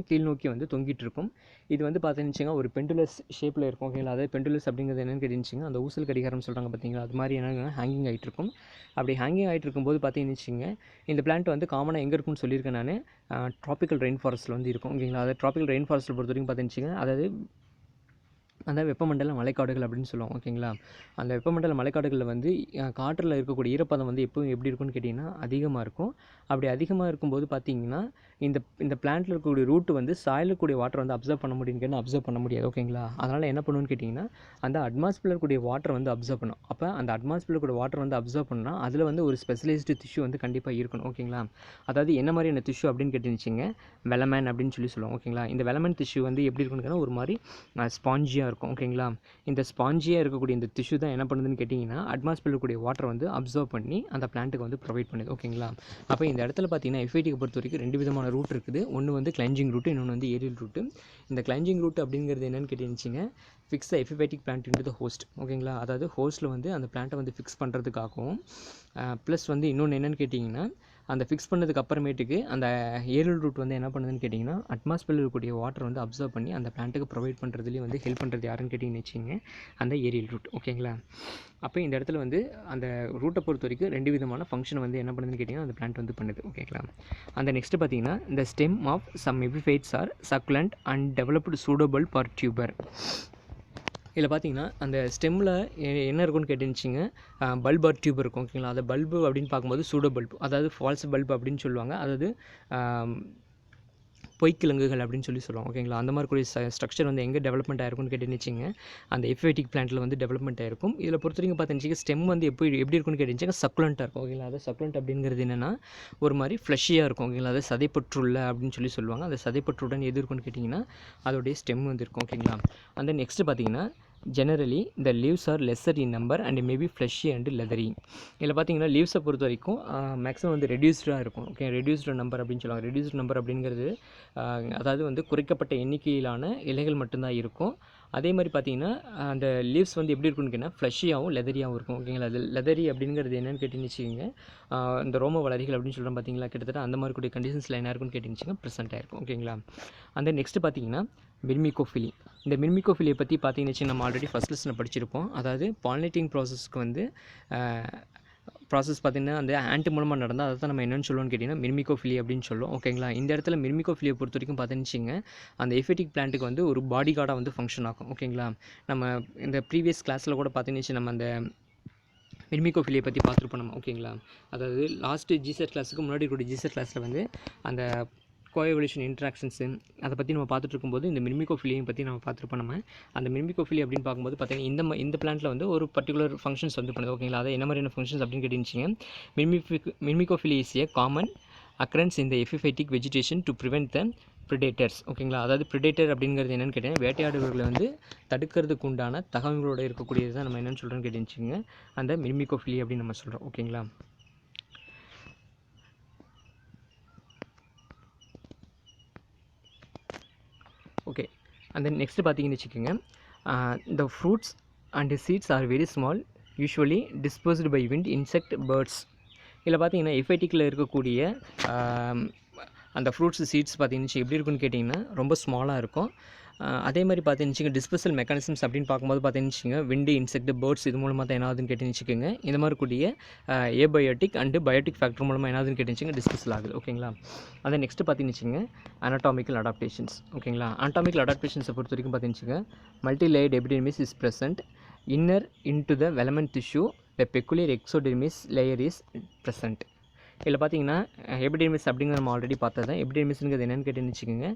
கீழ் நோக்கி வந்து தொங்கிட்டு இருக்கும். இது வந்து பார்த்தீங்கன்னு ஒரு பெண்டுலஸ் ஷேப்பில் இருக்கும். ஓகேங்களா, அதாவது பெண்டுலஸ் அப்படிங்கிறது என்னென்னு கேட்டுச்சுங்க அந்த ஊசல் கடிகாரம் சொல்கிறாங்க பார்த்தீங்களா, அது மாதிரி என்னென்னா ஹேங்கிங் ஆகிட்டு இருக்கும். அப்படி ஹேங்கிங் ஆகிட்டு இருக்கும்போது பார்த்தீங்கன்னு இந்த பிளான்ட் வந்து காமனாக எங்கே இருக்குன்னு சொல்லியிருக்கேன் நான், ட்ராபிக்கல் ரெயின் ஃபாரஸ்ட்டில் வந்து இருக்கும். ஓகேங்களா, அதாவது ட்ராபிக்கல் ரெயின் ஃபாரஸ்ட்டில் பொறுத்த வரைக்கும் பார்த்தீங்கன்னு அதாவது அந்த வெப்பமண்டல மலைக்காடுகள் அப்படின்னு சொல்லுவோம். ஓகேங்களா, அந்த வெப்பமண்டல மலைக்காடுகளில் வந்து காற்றில் இருக்கக்கூடிய ஈரப்பதம் வந்து எப்பவும் எப்படி இருக்குன்னு கேட்டிங்கன்னா அதிகமாக இருக்கும். அப்படி அதிகமாக இருக்கும்போது பார்த்திங்கன்னா இந்த பிளான்ட்டில் இருக்கக்கூடிய ரூட் வந்து சாயிலக்கூடிய வாட்டர் வந்து அப்சர்வ் பண்ண முடியும்னு அப்சர்வ் பண்ண முடியாது. ஓகேங்களா, அதனால் என்ன பண்ணுன்னு கேட்டிங்கன்னா அந்த அட்மாஸ்பியரில் இருக்கக்கூடிய வாட்டர் வந்து அப்சர்வ் பண்ணும். அப்போ அந்த அட்மாஸ்பியரில் இருக்கக்கூடிய வாட்டர் வந்து அப்சர்வ் பண்ணால் அதில் வந்து ஒரு ஸ்பெஷலைஸ்டு டிஷ்யூ வந்து கண்டிப்பாக இருக்கணும். ஓகேங்களா, அதாவது என்ன மாதிரியான டிஷ்யூ அப்படின்னு கேட்டுச்சுங்க வெலமேன் அப்படின்னு சொல்லுவோம். ஓகேங்களா, இந்த வெலமேன் டிஷ்யூ வந்து எப்படி இருக்குன்னு ஒரு மாதிரி ஸ்பாஞ்சியாக இருக்கும். ஓகேங்களா, இந்த ஸ்பாஞ்சியாக இருக்கக்கூடிய இந்த டிஷ்யூ தான் என்ன பண்ணுதுன்னு கேட்டிங்கன்னா அட்மாஸ்பியரில் இருக்கக்கூடிய வாட்டர் வந்து அப்சர்வ் பண்ணி அந்த பிளான்ட்டுக்கு வந்து ப்ரொவைட் பண்ணுது. ஓகேங்களா, அப்போ இந்த இடத்துல பார்த்தீங்கன்னா எஃப்ஐடிக்கு பொறுத்த வரைக்கும் 2 விதமான ரூட் இருக்குது. ஒன்று வந்து கிளைஞ்சிங் ரூட்டு, இன்னொன்று வந்து ஏரியல் ரூட்டு. இந்த கிளைஞ்சிங் ரூட் அப்படிங்கிறது என்னென்னு கேட்டுச்சுங்க fix the epiphytic plant into the host. ஓகேங்களா, அதாவது ஹோஸ்ட்டில் வந்து அந்த பிளான்ட்டை வந்து ஃபிக்ஸ் பண்ணுறதுக்காகவும் ப்ளஸ் வந்து இன்னொன்று என்னென்னு கேட்டிங்கன்னா அந்த ஃபிக்ஸ் பண்ணதுக்கு அப்புறமேட்டுக்கு அந்த ஏரியல் ரூட் வந்து என்ன பண்ணுதுன்னு கேட்டிங்கன்னா அட்மாஸ்பியரில் இருக்கக்கூடிய வாட்டர் வந்து அப்சர்வ் பண்ணி அந்த பிளான்ட்டுக்கு ப்ரொவைட் பண்ணுறதுலேயும் வந்து ஹெல்ப் பண்ணுறது யாருன்னு கேட்டிங்கன்னு வச்சுங்க அந்த ஏரியல் ரூட். ஓகேங்களா, அப்போ இந்த இடத்துல வந்து அந்த ரூட்டை பொறுத்த வரைக்கும் 2 விதமான ஃபங்க்ஷன் வந்து என்ன பண்ணுதுன்னு கேட்டிங்கன்னா அந்த பிளான்ட் வந்து பண்ணுது. ஓகேங்களா, அந்த நெக்ஸ்ட்டு பார்த்தீங்கன்னா இந்த stem of some epiphytes are succulent and developed suitable for tuber. இதில் பார்த்தீங்கன்னா அந்த ஸ்டெம்மில் என்ன இருக்குன்னு கேட்டுச்சுங்க பல்ப் ஆர் டியூப் இருக்கும். ஓகேங்களா, அந்த பல்பு அப்படின்னு பார்க்கும்போது சூடோ பல்ப், அதாவது ஃபால்ஸ் பல்ப் அப்படின்னு சொல்லுவாங்க, அதாவது பொய்க்கிழங்குகள் அப்படின்னு சொல்லுவாங்க. ஓகேங்களா, அந்த மாதிரி கூடிய ஸ்ட்ரக்சர் வந்து எங்கே டெவலப்மெண்ட் ஆயிருக்குன்னு கேட்டுச்சுங்க அந்த எஃப்ஐடிக் பிளான்ட்டில் வந்து டெவலப்மெண்ட் ஆயிருக்கும். இதில் பொறுத்த வரைக்கும் பார்த்தீங்கன்னா ஸ்டெம் வந்து எப்படி இருக்குன்னு கேட்டுச்சுங்க சக்குலண்ட்டாக இருக்கும். ஓகேங்களா, அது சக்குலண்ட் அப்படிங்கிறது என்னென்னா ஒரு மாதிரி ஃப்ளஷியாக இருக்கும். ஓகேங்களா, அது சதைப்பற்றுள்ள அப்படின்னு சொல்லுவாங்க. அந்த சதைப்பற்றுடன் எது இருக்குன்னு கேட்டிங்கன்னா அதோடைய ஸ்டெம் வந்து இருக்கும். ஓகேங்களா, அந்த நெக்ஸ்ட்டு பார்த்தீங்கன்னா ஜெனரலி இந்த leaves are lesser in number and maybe fleshy and leathery. இதில் பார்த்தீங்கன்னா லீவ்ஸை பொறுத்த வரைக்கும் மேக்ஸிமம் வந்து ரெடியூஸ்டாக இருக்கும். ஓகே, ரெடியூஸ்டு நம்பர் அப்படின்னு சொல்லுவாங்க. ரெடியூஸ்டு நம்பர் அப்படிங்கிறது அதாவது வந்து குறைக்கப்பட்ட எண்ணிக்கையிலான இலைகள் மட்டும்தான் இருக்கும். அதே மாதிரி பார்த்தீங்கன்னா அந்த லீவ்ஸ் வந்து எப்படி இருக்குன்னு கேட்டால் ஃப்ளஷியாகவும் லெதரியாகவும் இருக்கும். ஓகேங்களா, அது லெதரி அப்படிங்கிறது என்னென்னு கேட்டுச்சுங்க இந்த ரோம வளரிகள் அப்படின்னு சொல்கிறோம் பார்த்தீங்களா, கிட்டத்தட்ட அந்த மாதிரி கூடிய கண்டிஷன்ஸில் என்ன இருக்குன்னு கேட்டுச்சுங்க ப்ரெசென்ட் ஆயிருக்கும். ஓகேங்களா, அந்த நெக்ஸ்ட்டு பார்த்தீங்கன்னா மிர்மிகோஃபிலி. இந்த மிர்மிகோஃபிலியை பற்றி பார்த்தீங்கன்னு நம்ம ஆல்ரெடி ஃபஸ்ட் லெசனில் படிச்சிருப்போம். அதாவது பாலினேட்டிங் ப்ராசஸ்க்கு வந்து ப்ராசஸ் பார்த்திங்கன்னா அந்த ஆன்ட் மூலமாக நடந்தால் அதை தான் நம்ம என்னென்னு சொல்லுவோம்னு கேட்டிங்கன்னா மிர்மிகோஃபிலி அப்படின்னு சொல்லுவோம். ஓகேங்களா, இந்த இடத்துல மிர்மிகோஃபிலியை பொறுத்த வரைக்கும் பார்த்துச்சுங்க அந்த எஃபெக்டிக் பிளான்ட்டுக்கு வந்து ஒரு பாடி கார்டாக வந்து ஃபங்க்ஷன் ஆகும். ஓகேங்களா, நம்ம இந்த ப்ரீவியஸ் கிளாஸில் கூட பார்த்துச்சு நம்ம அந்த மிர்மிகோஃபிலியை பற்றி பார்த்துருப்போம் நம்ம. ஓகேங்களா, அதாவது லாஸ்ட்டு ஜிசெட் கிளாஸுக்கு முன்னாடி கூட ஜிசெட் கிளாஸில் வந்து அந்த கோஎவல்யூஷன் இன்ட்ராக்ஷன்ஸு அதை பற்றி நம்ம பார்த்துட்டு இருக்கும்போது இந்த மிர்மிகோஃபிலியை பற்றி நம்ம பார்த்துருப்போம். நம்ம அந்த மிர்மிகோஃபிலி அப்படின்னு பார்க்கும்போது பார்த்தீங்கன்னா இந்த பிளான்ட்டில் வந்து ஒரு பர்டிகுலர் ஃபங்க்ஷன்ஸ் வந்து பண்ணுது. ஓகேங்களா, அதை என்ன மாதிரியான ஃபங்க்ஷன்ஸ் அப்படின்னு கேட்டுச்சிங்க myrmecophily is a common occurrence in the epiphytic vegetation to prevent the predators. ஓகேங்களா, அதாவது ப்ரிடேட்டர் அப்படிங்கிறது என்னென்னு கேட்டிங்கன்னா வேட்டையாடுபவர்களை வந்து தடுக்கிறதுக்கு உண்டான தகவல்களோடு இருக்கக்கூடியது தான் நம்ம என்னென்னு சொல்கிறோன்னு கேட்டுச்சுங்க அந்த மிமிகோஃபிலி அப்படின்னு நம்ம சொல்கிறோம். ஓகேங்களா. ஓகே, அந்த நெக்ஸ்ட்டு பார்த்தீங்கன்னு வச்சுக்கோங்க, the fruits and seeds are very small, usually dispersed by wind, insect, birds. இதில் பார்த்தீங்கன்னா எஃபைட்டிக்கில் இருக்கக்கூடிய அந்த ஃப்ரூட்ஸ் சீட்ஸ் பார்த்தீங்கன்னு எப்படி இருக்குன்னு கேட்டிங்கன்னா ரொம்ப ஸ்மாலாக இருக்கும். அதே மாதிரி பார்த்தீங்கன்னு டிஸ்பர்சல் மெக்கானிசம்ஸ் அப்படின்னு பார்க்கும்போது பார்த்தீங்கன்னு விண்டு, இன்செக்ட், பேர்ட்ஸ் இது மூலமாக தான் என்னாதுன்னு கேட்டுச்சுக்கோங்க இந்த மாதிரி கூடிய ஏபயோட்டிக் அண்டு பயோட்டிக் ஃபேக்டர் மூலமாக என்னாதுன்னு கேட்டுச்சுங்க டிஸ்பர்சல் ஆகுது. ஓகேங்களா. அதை நெக்ஸ்ட்டு பார்த்தீங்கன்னு anatomical adaptations. ஓகேங்களா. anatomical adaptations பொறுத்த வரைக்கும் பார்த்தீங்கன்னு multi-layered epidermis is present inner into the velamen tissue, the peculiar exodermis layer is present. இதில் பார்த்தீங்கன்னா எபிடெர்மிஸ் அப்படிங்கிற நம்ம ஆல்ரெடி பார்த்தது தான். எபிடெர்மிஸ்ங்கிறது என்னென்னு கேட்டுன்னு வச்சுக்கோங்க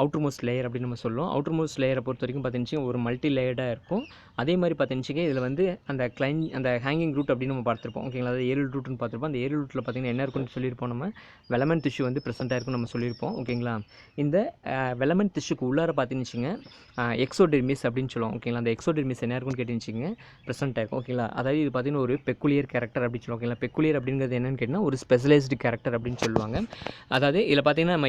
அவுட்டர் மோஸ்ட் லேயர் அப்படின்னு நம்ம சொல்லுவோம். அவுட்டர் மோஸ்ட் லேயரை பொறுத்த வரைக்கும் பார்த்தீங்கன்னா ஒரு மல்டி லேயர்டாக இருக்கும். அதே மாதிரி பார்த்தீங்கன்னா இதில் வந்து அந்த ஹேங்கிங் ரூட் அப்படின்னு நம்ம பார்த்துருப்போம். ஓகேங்களா, அதாவது ஏரியல் ரூட்னு பார்த்துருப்போம். அந்த ஏரியல் ரூட்டில் பார்த்தீங்கன்னா என்ன இருக்குன்னு சொல்லியிருப்போம், நம்ம வெலமென் டிஷ்யூ வந்து ப்ரெசென்ட்டாக இருக்குன்னு நம்ம சொல்லியிருப்போம். ஓகேங்களா. இந்த வெலமென் டிஷ்யூக்கு உள்ளார பார்த்தீங்கன்னு எக்ஸோடெர்மிஸ் அப்படின்னு சொல்லுவோம். ஓகேங்களா. அந்த எக்ஸோடெர்மிஸ் என்ன இருக்குன்னு கேட்டுச்சுங்க ப்ரெசென்ட்டாக இருக்கும். ஓகேங்களா. அதாவது இது பார்த்தீங்கன்னா ஒரு பெக்குலியர் கேரக்டர் அப்படின்னு சொல்லுவோம். ஓகேங்களா. பெக்குலியர் அப்படிங்கிறது என்னென்னு கேட்டிங்கன்னா ஒரு ஸ்பெஷலைஸ்டு கேரக்டர் அப்படின்னு சொல்லுவாங்க. அதாவது இதில் பார்த்தீங்கன்னா நம்ம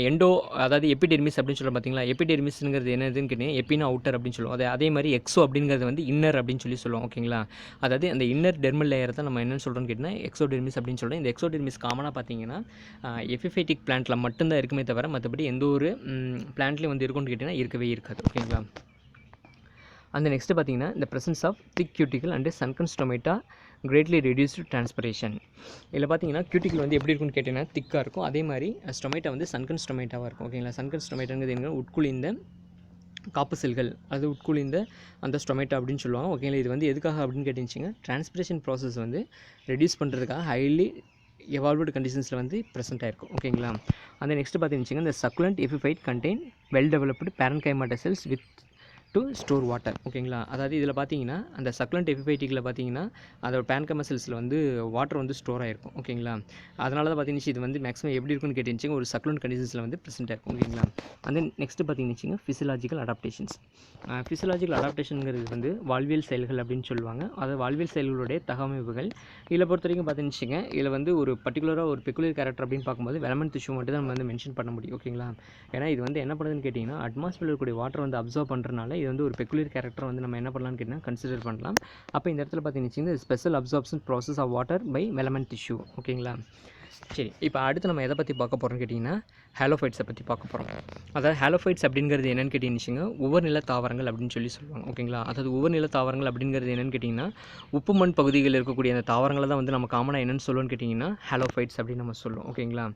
அதாவது எபிடெர்மிஸ் அப்படின்னு சொல்லுவோம். பார்த்தீங்களா, எபிடெர்மிஸ்ங்கிறது என்னதுன்னு கேட்டிங்கன்னா எப்பினா அவுட்டர் அப்படின்னு சொல்லுவோம். அதே மாதிரி எக்ஸோ அப்படிங்கிறது வந்து இன்னர் அப்படின்னு சொல்லுவோம். ஓகேங்களா. அதாவது அந்த இன்னர் டெர்மல் லேயர் தான் நம்ம என்னென்னு சொல்கிறோம்னு கேட்டிங்கன்னா எக்ஸோடெர்மிஸ் அப்படின்னு சொல்கிறோம். இந்த எக்ஸோடெர்மிஸ் காமனாக பார்த்தீங்கன்னா எபிஃபைட்டிக் பிளான்ட்டில் மட்டும்தான் இருக்குமே தவிர மற்றபடி எந்த ஒரு பிளான்ட்லேயும் வந்து இருக்குன்னு கேட்டிங்கன்னா இருக்கவே இருக்காது. ஓகேங்களா. அந்த நெக்ஸ்ட்டு பார்த்தீங்கன்னா இந்த presence of thick cuticle and sunken stomata greatly reduced transpiration. இதில் பார்த்தீங்கன்னா கியூட்டிக்கல் வந்து எப்படி இருக்குன்னு கேட்டிங்கன்னா திக்காக இருக்கும். அதே மாதிரி ஸ்டொமேட்டா வந்து சன்கன் ஸ்டொமேட்டாவாக இருக்கும். ஓகேங்களா. சன்கன் ஸ்டொமேட்டாங்கிறது என்ன, உட்குளிந்த காப்பு செல்கள், அது உட்குளிந்த அந்த ஸ்டொமேட்டா அப்படின்னு சொல்லுவாங்க. ஓகேங்களா. இது வந்து எதுக்காக அப்படின்னு கேட்டுச்சிங்க டிரான்ஸ்பிரேஷன் ப்ராசஸ் வந்து ரெடியூஸ் பண்ணுறதுக்காக ஹைலி எவால்வ்டு கண்டிஷன்ஸில் வந்து ப்ரெசென்ட் ஆயிருக்கும். ஓகேங்களா. அந்த நெக்ஸ்ட்டு பார்த்தீங்கன்னு இந்த succulent epiphyte contain well developed parenchymatous cells with to store water. ஓகேங்களா. அதாவது இதில் பார்த்தீங்கன்னா அந்த சக்குலண்ட் எபிஃபைட்டிக்கில் பார்த்தீங்கன்னா அதோட பேன்கைமா செல்ஸில் வந்து வாட்டர் வந்து ஸ்டோர் ஆகிருக்கும். ஓகேங்களா. அதனால தான் பார்த்தீங்கன்னா இது வந்து மேக்ஸிமம் எப்படி இருக்குன்னு கேட்டுச்சிங்க ஒரு சக்குலண்ட் கண்டிஷன்ஸில் வந்து ப்ரெசென்ட் ஆயிருக்கும். ஓகேங்களா. அந்த நெக்ஸ்ட்டு பார்த்தீங்கன்னு ஃபிசியலாஜிக்கல் அடாப்டேஷன்ஸ். ஃபிசியலாஜிக்கல் அடாப்டேஷனுங்கிறது வந்து வாழ்வியல் செயல்கள் அப்படின்னு சொல்லுவாங்க. அதாவது வாழ்வியல் செயல்களுடைய தகவமைப்புகள். இதில் பொறுத்த வரைக்கும் பார்த்தீங்கன்னு இதில் வந்து ஒரு பர்டிகுலராக ஒரு பெக்குலியர் கேரக்டர் அப்படின்னு பார்க்கும்போது வெலமென் டிஷ்யூ மட்டும் தான் நம்ம வந்து மென்ஷன் பண்ண முடியும். ஓகேங்களா. ஏன்னா இது வந்து என்ன பண்ணுதுன்னு கேட்டிங்கன்னா அட்மாஸ்பியரில் இருக்கக்கூடிய வாட்டர் வந்து அப்சர்வ் பண்ணுறதுனால இது வந்து ஒரு பெக்குலியர் கேரக்டர் வந்து நம்ம என்ன பண்ணலாம்னு கேட்டிங்கன்னா கன்சிடர் பண்ணலாம். அப்போ இந்த இடத்துல பார்த்தீங்கன்னா special absorption process of water by velamen tissue. ஓகேங்களா. சரி, இப்போ அடுத்து நம்ம எதை பற்றி பார்க்க போகிறோம்னு கேட்டிங்கன்னா ஹேலோஃபைட்ஸை பற்றி பார்க்க போகிறோம். அதாவது ஹேலோஃபைட்ஸ் அப்படிங்கிறது என்னென்னு கேட்டிங்கன்னு உவர் நில தாவரங்கள் அப்படின்னு சொல்லுவாங்க. ஓகேங்களா. அதாவது உவர் நில தாவரங்கள் அப்படிங்கிறது என்னென்னு கேட்டிங்கன்னா உப்பு மண் பகுதிகளில் இருக்கக்கூடிய அந்த தாவரங்களை தான் வந்து நம்ம காமனாக என்னென்னு சொல்லுவோம்னு கேட்டிங்கன்னா ஹேலோஃபைட்ஸ் அப்படின்னு நம்ம சொல்லுவோம். ஓகேங்களா.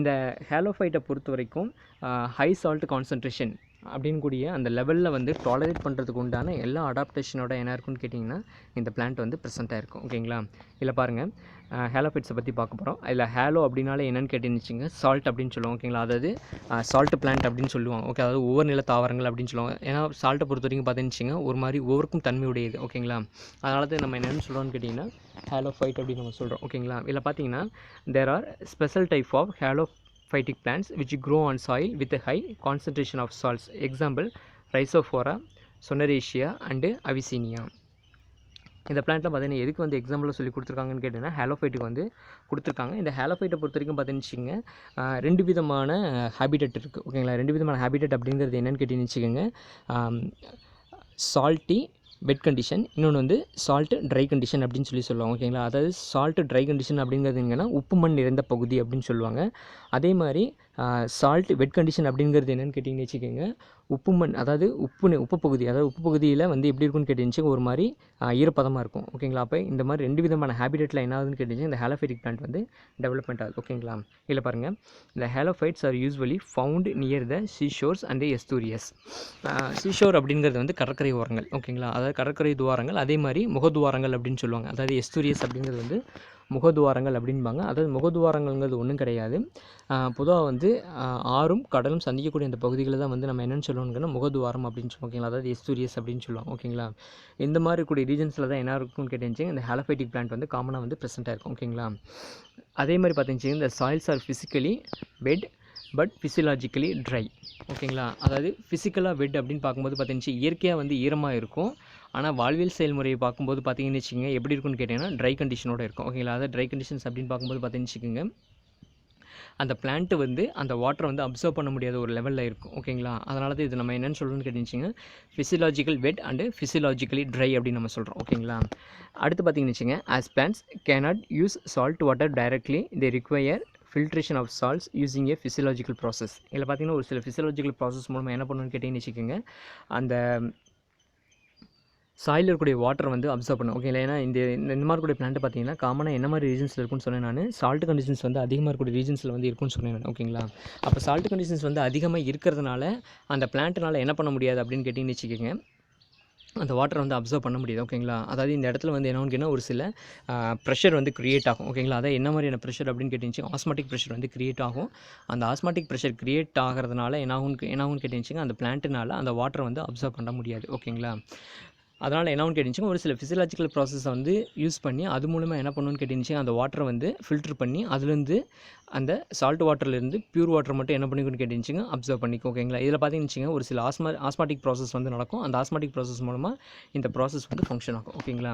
இந்த ஹேலோஃபைட்டை பொறுத்த வரைக்கும் ஹை சால்ட் கான்சன்ட்ரேஷன் அப்படின்னு கூடிய அந்த லெவலில் வந்து டாலரேட் பண்ணுறதுக்கு உண்டான எல்லா அடாப்டேஷனோட என்ன இருக்குன்னு கேட்டிங்கன்னா இந்த பிளான்ட் வந்து ப்ரெசென்ட்டாக இருக்கும். ஓகேங்களா. இதில் பாருங்கள் ஹேலோஃபைட்ஸை பற்றி பார்க்க போகிறோம். அதில் ஹேலோ அப்படின்னாலே என்னென்னு கேட்டுச்சுங்க சால்ட் அப்படின்னு சொல்லுவோம். ஓகேங்களா. அதாவது சால்ட் பிளான்ட் அப்படின்னு சொல்லுவாங்க. ஓகே, அதாவது ஒவ்வொரு நில தாவரங்கள் அப்படின்னு சொல்லுவாங்க. ஏன்னா சால்ட்டை பொறுத்த வரைக்கும் பார்த்தீங்கன்னு ஒரு மாதிரி ஒவ்வொருக்கும் தன்மையுடையது. ஓகேங்களா. அதனால தான் நம்ம என்னென்னு சொல்கிறோம்னு கேட்டிங்கன்னா ஹேலோஃபைட் அப்படின்னு நம்ம சொல்கிறோம். ஓகேங்களா. இதில் பார்த்தீங்கன்னா there are special type of halophytic plants which grow on soil with a high concentration of salts. Example Rhizophora, Soneraceae and Avicennia. இந்த பிளான்ட்லாம் பார்த்தீங்கன்னா எதுக்கு வந்து எக்ஸாம்பிளில் சொல்லி கொடுத்துருக்காங்கன்னு கேட்டிங்கன்னா ஹேலோஃபைட்டுக்கு வந்து கொடுத்துருக்காங்க. இந்த ஹேலோஃபைட்டை பொறுத்த வரைக்கும் பார்த்தீங்கன்னு ரெண்டு விதமான ஹேபிட்டட் இருக்குது. ஓகேங்களா. ரெண்டு விதமான ஹேபிட்டட் அப்படிங்கிறது என்னென்னு கேட்டிங்கன்னு வச்சுக்கோங்க சால்ட்டி வெட் கண்டிஷன், இன்னொன்று வந்து சால்ட்டு ட்ரை கண்டிஷன் அப்படின்னு சொல்லுவாங்க. ஓகேங்களா. அதாவது சால்ட்டு ட்ரை கண்டிஷன் அப்படிங்கிறது என்னன்னா உப்பு மண் நிறைந்த பகுதி அப்படின்னு சொல்லுவாங்க. அதே மாதிரி சால்ட் வெட் கண்டிஷன் அப்படிங்கிறது என்னென்னு கேட்டிங்கன்னு வச்சுக்கோங்க உப்பு மண், அதாவது உப்பு பகுதி, அதாவது உப்பு பகுதியில் வந்து எப்படி இருக்குன்னு கேட்டுச்சு ஒரு மாதிரி ஈரப்பதமாக இருக்கும். ஓகேங்களா. அப்போ இந்த மாதிரி ரெண்டு விதமான ஹேபிட்டட்டில் என்ன ஆகுதுன்னு கேட்டுச்சு இந்த ஹேலோஃபைட்டிக் பிளான்ட் வந்து டெவலப்மெண்ட் ஆகுது. ஓகேங்களா. இதில் பாருங்கள் இந்த halophytes are usually found near the seashores and estuaries. Seashore அப்படிங்கிறது வந்து கடற்கரை ஓரங்கள். ஓகேங்களா. அதாவது கடற்கரை துவாரங்கள், அதே மாதிரி முகதுவாரங்கள் அப்படின்னு சொல்லுவாங்க. அதாவது எஸ்டூரியஸ் அப்படிங்கிறது வந்து முகதுவாரங்கள் அப்படின்பாங்க. அதாவது முகதுவாரங்கள்ங்கிறது ஒன்றும் கிடையாது. பொதுவாக வந்து ஆறும் கடலும் சந்திக்கக்கூடிய அந்த பகுதிகளை தான் வந்து நம்ம என்னென்னு சொல்லுவோம்னா முகதுவாரம் அப்படின்னு சொல்லுவோம். ஓகேங்களா. அதாவது எஸ்டூரியஸ் அப்படின்னு சொல்லுவாங்க. ஓகேங்களா. இந்த மாதிரி கூடிய ரீஜன்ஸில் தான் என்ன இருக்கும்னு கேட்டுச்சு இந்த ஹேலோஃபைட்டிக் பிளான்ட் வந்து காமனாக வந்து ப்ரெசென்ட்டாக இருக்கும். ஓகேங்களா. அதே மாதிரி பார்த்தீங்கன்னா இந்த soils are physically wet but physiologically dry. ஓகேங்களா, அதாவது ஃபிசிக்கலாக வெட் அப்படின்னு பார்க்கும்போது பார்த்தீங்கன்னா இயற்கையாக வந்து ஈரமாக இருக்கும். ஆனால் வாழ்வியல் செயல்முறையை பார்க்கும்போது பார்த்தீங்கன்னு வச்சுக்கோங்க எப்படி இருக்குன்னு கேட்டிங்கன்னா ட்ரை கண்டிஷனோடு இருக்கும். ஓகேங்களா, அதாவது ட்ரை கண்டிஷன்ஸ் அப்படின்னு பார்க்கும்போது பார்த்தீங்கன்னு வச்சுக்கோங்க அந்த பிளான்ட்டு வந்து அந்த வாட்டரை வந்து அப்சர்வ் பண்ண முடியாத ஒரு லெவலில் இருக்கும். ஓகேங்களா, அதனால தான் இது நம்ம என்னென்னு சொல்கிறோன்னு கேட்டுச்சிங்க physiological wet and physiologically dry அப்படின்னு நம்ம சொல்கிறோம். ஓகேங்களா, அடுத்து பார்த்தீங்கன்னு வச்சுங்க as plants cannot use salt water directly they require filtration of salts using a physiological process. இதில் பார்த்தீங்கன்னா ஒரு சில ஃபிசியலாஜிக்கல் ப்ராசஸ் மூலமாக என்ன பண்ணணும்னு கேட்டிங்கன்னு வச்சுக்கோங்க அந்த சாயில் இருக்கக்கூடிய வாட்டர் வந்து அப்சர்வ் பண்ணும். ஓகேங்களா, ஏன்னா இந்த மாதிரி கூடிய பிளான்ட் பார்த்தீங்கன்னா காமனாக என்ன மாதிரி ரீஜன்ஸில் இருக்குன்னு சொன்னேன் நான் சால்ட் கண்டிஷன்ஸ் வந்து அதிகமாக இருக்கக்கூடிய ரீஜன்ஸில் வந்து இருக்குன்னு சொன்னேன் நான். ஓகேங்களா, அப்போ சால்ட் கண்டிஷன்ஸ் வந்து அதிகமாக இருக்கிறதுனால அந்த பிளான்ட்னால் என்ன பண்ண முடியாது அப்படின்னு கேட்டிங்கன்னு வச்சுக்கோங்க அந்த வாட்டரை வந்து அப்சர்வ் பண்ண முடியாது. ஓகேங்களா, அதாவது இந்த இடத்துல வந்து என்னன்னு கேட்டால் ஒரு சில ப்ரெஷர் வந்து க்ரியேட் ஆகும். ஓகேங்களா, அதாவது என்ன மாதிரியான ப்ரெஷர் அப்படின்னு கேட்டிங்கன்னா ஆஸ்மாட்டிக் ப்ரெஷர் வந்து க்ரியேட் ஆகும். அந்த ஆஸ்மாட்டிக் ப்ரெஷர் க்ரியேட் ஆகிறதுனால என்னாகும்னு கேட்டிங்கன்னா அந்த பிளான்ட்டுனால அந்த வாட்டரை வந்து அப்சர்வ் பண்ண முடியாது. ஓகேங்களா, அதனால் என்னன்னு கேட்டிங்கன்னா ஒரு சில ஃபிசியலாஜிக்கல் ப்ராசஸை வந்து யூஸ் பண்ணி அது மூலமாக என்ன பண்ணணும்னு கேட்டிங்கன்னா அந்த வாட்டரை வந்து ஃபில்டர் பண்ணி அதுலேருந்து அந்த சால்ட் வாட்டர்லேருந்து பியூர் வாட்டர் மட்டும் என்ன பண்ணிக்கணும்னு கேட்டிங்கன்னா அப்சர்வ் பண்ணிக்கும். ஓகேங்களா, இதில் பார்த்தீங்கன்னு ஒரு சில ஆஸ்மாட்டிக் ப்ராசஸ் வந்து நடக்கும். அந்த ஆஸ்மாட்டிக் ப்ராசஸ் மூலமாக இந்த ப்ராசஸ் வந்து ஃபங்க்ஷன் ஆகும். ஓகேங்களா,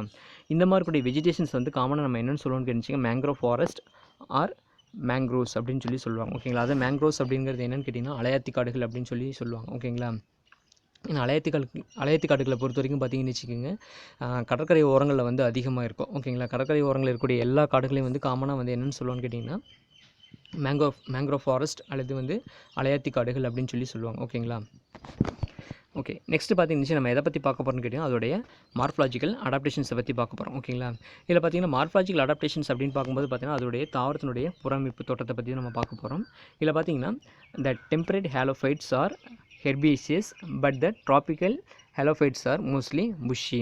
இந்த மாதிரி கூடிய வெஜிடேஷன்ஸ் வந்து காமனாக நம்ம என்னென்னு சொல்லுவோம்னு கேட்டிங்கன்னா மேங்க்ரோவ் ஃபாரஸ்ட் ஆர் மேங்க்ரோவ்ஸ் அப்படின்னு சொல்லுவாங்க. ஓகேங்களா, அது மேங்க்ரோவ்ஸ் அப்படிங்கிறது என்னென்னு கேட்டிங்கன்னா அலையாத்தி காடுகள் அப்படின்னு சொல்லுவாங்க. ஓகேங்களா, ஏன்னா அலையாத்தி காடுகளை பொறுத்த வரைக்கும் பார்த்தீங்கன்னு வச்சுக்கோங்க கடற்கரை ஓரங்களில் வந்து அதிகமாக இருக்கும். ஓகேங்களா, கடற்கரை ஓரங்களில் இருக்கக்கூடிய எல்லா காடுகளையும் வந்து காமனாக வந்து என்னென்னு சொல்லுவான்னு கேட்டிங்கன்னா மேங்க்ரோவ் ஃபாரஸ்ட் அல்லது வந்து அலையாத்தி காடுகள் அப்படின்னு சொல்லுவாங்க. ஓகேங்களா, ஓகே நெக்ஸ்ட்டு பார்த்தீங்கன்னா நம்ம எதை பற்றி பார்க்க போகிறோம்னு கேட்டிங்கன்னா அதோடைய மார்ஃபலாஜிக்கல் அடாப்டேஷன்ஸை பற்றி பார்க்க போகிறோம். ஓகேங்களா, இதில் பார்த்தீங்கன்னா மார்ஃபலாஜிக்கல் அடாப்டேஷன்ஸ் அப்படின்னு பார்க்கும்போது பார்த்தீங்கன்னா அதோடைய தாவரத்தினுடைய புறமைப்பு தோட்டத்தை பற்றி நம்ம பார்க்க போகிறோம். இதில் பார்த்தீங்கன்னா the temperate halophytes are herbaceous but the tropical halophytes are mostly bushy.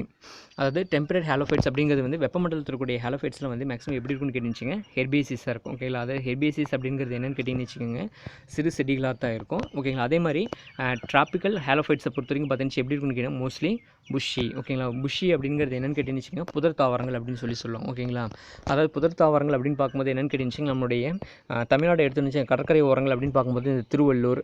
அதாவது டெம்பரேட் ஹாலோஃபைட்ஸ் அப்படிங்கிறது வந்து வெப்பமண்டலத்தில் இருக்கக்கூடிய ஹாலோஃபைட்ஸில் வந்து மேக்ஸிமம் எப்படி இருக்குன்னு கேட்டிங்க ஹெர்பேசிஸாக இருக்கும். ஓகேங்களா, அதாவது ஹெர்பேசிஸ் அப்படிங்கிறது என்னென்னு கேட்டிங்கன்னு வச்சுக்கோங்க சிறு செடிகளாக தான் இருக்கும். ஓகேங்களா, அதே மாதிரி ட்ராபிக்கல் ஹாலோஃபைட்ஸை பொறுத்த வரைக்கும் பார்த்தீங்கன்னா எப்படி இருக்குன்னு கேட்டிங்கன்னா மோஸ்ட்லி புஷி. ஓகேங்களா, புஷி அப்படிங்கிறது என்னென்னு கேட்டிங்கன்னு வச்சுக்கோங்க புதர் தாவரங்கள் அப்படின்னு சொல்லுவோம். ஓகேங்களா, அதாவது புதர் தாவரங்கள் அப்படின்னு பார்க்கும்போது என்னென்னு கேட்டிங்கன்னா நம்மளுடைய தமிழ்நாடு எடுத்துன்னு கடற்கரை ஓரங்கள் அப்படின்னு பார்க்கும்போது இந்த திருவள்ளூர்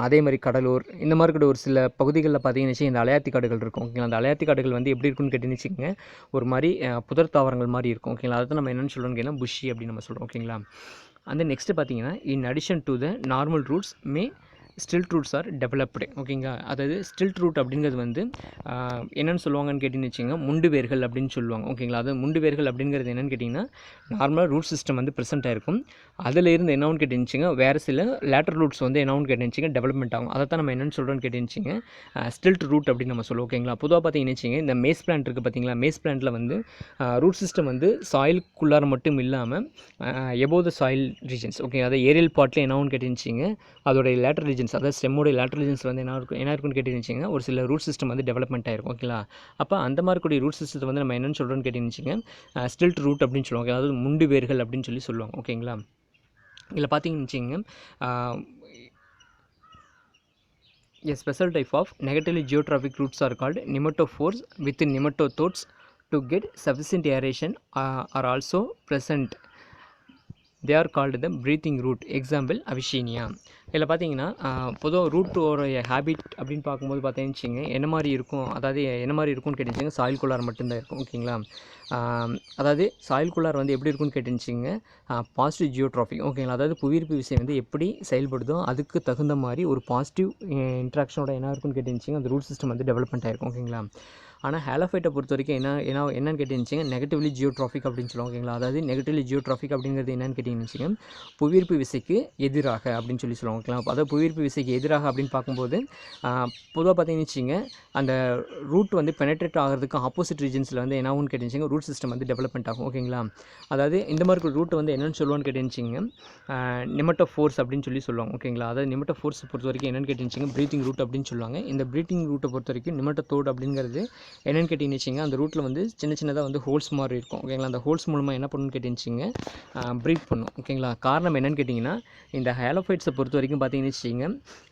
அதே மாதிரி கடலூர் இந்த மாதிரி கூட ஒரு சில பகுதிகளில் பார்த்தீங்கன்னு இந்த அலையாத்தி காடுகள் இருக்கும். ஓகேங்களா, அந்த அலையாத்தி காடுகள் வந்து எப்படி இருக்குன்னு கேட்டிங்கன்னு வச்சுக்கோங்க ஒரு மாதிரி புதர் தாவரங்கள் மாதிரி இருக்கும். ஓகேங்களா, அதை நம்ம என்னென்னு சொல்கிறோம்னு கேட்டிங்கன்னா புஷி அப்படின்னு நம்ம சொல்கிறோம். ஓகேங்களா, அந்த நெக்ஸ்ட்டு பார்த்தீங்கன்னா in addition to the normal roots May ஸ்டில்ட் roots R developed. ஓகேங்களா, அதாவது ஸ்டில்ட் ரூட் அப்படிங்கிறது வந்து என்னென்னு சொல்லுவாங்கன்னு கேட்டிங்கன்னு வச்சுங்க முண்டு வேர்கள் அப்படின்னு சொல்லுவாங்க. ஓகேங்களா, அது முண்டு வேர்கள் அப்படிங்கிறது என்னென்னு கேட்டிங்கன்னா நார்மலாக ரூட் சிஸ்டம் வந்து ப்ரெசென்ட் ஆகிருக்கும். அதில் இருந்து என்னன்னு கேட்டுச்சுங்க வேறு சில லேட்டர் ரூட்ஸ் வந்து என்னன்னு கேட்டுச்சுங்க டெவலப்மெண்ட் ஆகும். அதை தான் நம்ம என்னென்னு சொல்கிறோன்னு கேட்டுச்சுங்க ஸ்டில்ட் ரூட் அப்படின்னு நம்ம சொல்லுவோம். ஓகேங்களா, பொதுவாக பார்த்தீங்கன்னு வச்சுங்க இந்த மேஸ் பிளான்ட் இருக்குது பார்த்தீங்களா, மேஸ் பிளான்ட்டில் வந்து ரூட் சிஸ்டம் வந்து சாயிலுக்குள்ளார மட்டும் இல்லாமல் above the soil regions. Okay, அதை ஏரியல் பார்ட்டில் என்னன்னு கேட்டுச்சுங்க அதோடைய லேட்டர் ரீஜன்ஸ் அதாவது ஸ்டெம்மோடைய லேட்டர் ரீஜன்ஸ் வந்து என்ன இருக்குன்னு கேட்டுச்சுங்க ஒரு சில ரூட் சிஸ்டம் வந்து டெவலப்மெண்ட் ஆகிருக்கும். ஓகேங்களா, அப்போ அந்த மாதிரி கூடிய ரூட் சிஸ்டத்தை வந்து நம்ம என்னென்னு சொல்கிறோன்னு கேட்டுச்சுங்க ஸ்டில்ட் ரூட் அப்படின்னு சொல்லுவாங்க. அதாவது முண்டு வேர்கள் அப்படின்னு சொல்லுவாங்க. ஓகேங்களா, இதில் பார்த்தீங்கன்னு வச்சுங்க a special type of negatively geotrophic roots are called nematophores with nematodes to get sufficient aeration are also present. They are called the breathing root. Example Avicennia. இதில் பார்த்தீங்கன்னா பொதுவாக ரூட்டோடைய ஹேபிட் அப்படின்னு பார்க்கும்போது பார்த்தீங்கன்னு வச்சுங்க என்ன மாதிரி இருக்கும், அதாவது என்ன மாதிரி இருக்கும்னு கேட்டுச்சுங்க சாயில்குள்ளார் மட்டும்தான் இருக்கும். ஓகேங்களா, அதாவது சாயில்குள்ளார் வந்து எப்படி இருக்குன்னு கேட்டுச்சுங்க பாசிட்டிவ் ஜியோட்ராஃபிக். ஓகேங்களா, அதாவது புவியீர்ப்பு விசை வந்து எப்படி செயல்படுதோ அதுக்கு தகுந்த மாதிரி ஒரு பாசிட்டிவ் இன்ட்ராக்ஷனோட என்ன இருக்குன்னு கேட்டுச்சுங்க அந்த ரூட் சிஸ்டம் வந்து டெவலப்மெண்ட் ஆகிருக்கும். ஓகேங்களா, ஆனால் ஹாலோஃபைட்டை பொறுத்த வரைக்கும் என்னன்னு கேட்டுச்சுங்க நெகட்டிவ்லி ஜியோட்ராஃபிக் அப்படின்னு சொல்லுவாங்க. ஓகேங்களா, அதாவது நெகட்டிவ்லி ஜியோட்ராஃபிக் அப்படிங்கிறது என்னன்னு கேட்டிங்கன்னு புவியீர்ப்பு விசைக்கு எதிராக அப்படின்னு சொல்லுவாங்க. ஓகேங்களா, அதாவது புவியீர்ப்பு விசைக்கு எதிராக அப்படின்னு பார்க்கும்போது பொதுவாக பார்த்தீங்கன்னு வச்சுங்க அந்த ரூட் வந்து பெனட்ரேட் ஆகிறதுக்கு ஆப்போசிட் ரீஜன்ஸில் வந்து என்னாகும்னு கேட்டுச்சுங்க ரூட் சிஸ்டம் வந்து டெவலப்மெண்ட் ஆகும். ஓகேங்களா, அதாவது இந்த மாதிரி ரூட் வந்து என்னென்னு சொல்லுவான்னு கேட்டுச்சுங்க நிமட்டோஃபோர்ஸ் அப்படின்னு சொல்லுவாங்க. ஓகேங்களா, அதாவது நிமட்டோஃபோர்ஸ் பொறுத்த வரைக்கும் என்னென்னு கேட்டுச்சுங்க ப்ரீத்திங் ரூட் அப்படின்னு சொல்லுவாங்க. இந்த ப்ரீத்திங் ரூட்டை பொறுத்த வரைக்கும் நிமட்டோட் அப்படிங்கிறது என்னென்னு கேட்டிங்கன்னு அந்த ரூட்டில் வந்து சின்னதாக வந்து ஹோல்ஸ் மாதிரி இருக்கும். ஓகேங்களா, அந்த ஹோல்ஸ் மூலமாக என்ன பண்ணுன்னு கேட்டிங்க ப்ரீத் பண்ணும். ஓகேங்களா, காரணம் என்னென்னு கேட்டிங்கன்னா இந்த ஹாலோஃபைட்ஸை பொறுத்த வரைக்கும் பார்த்தீங்கன்னு வச்சுங்க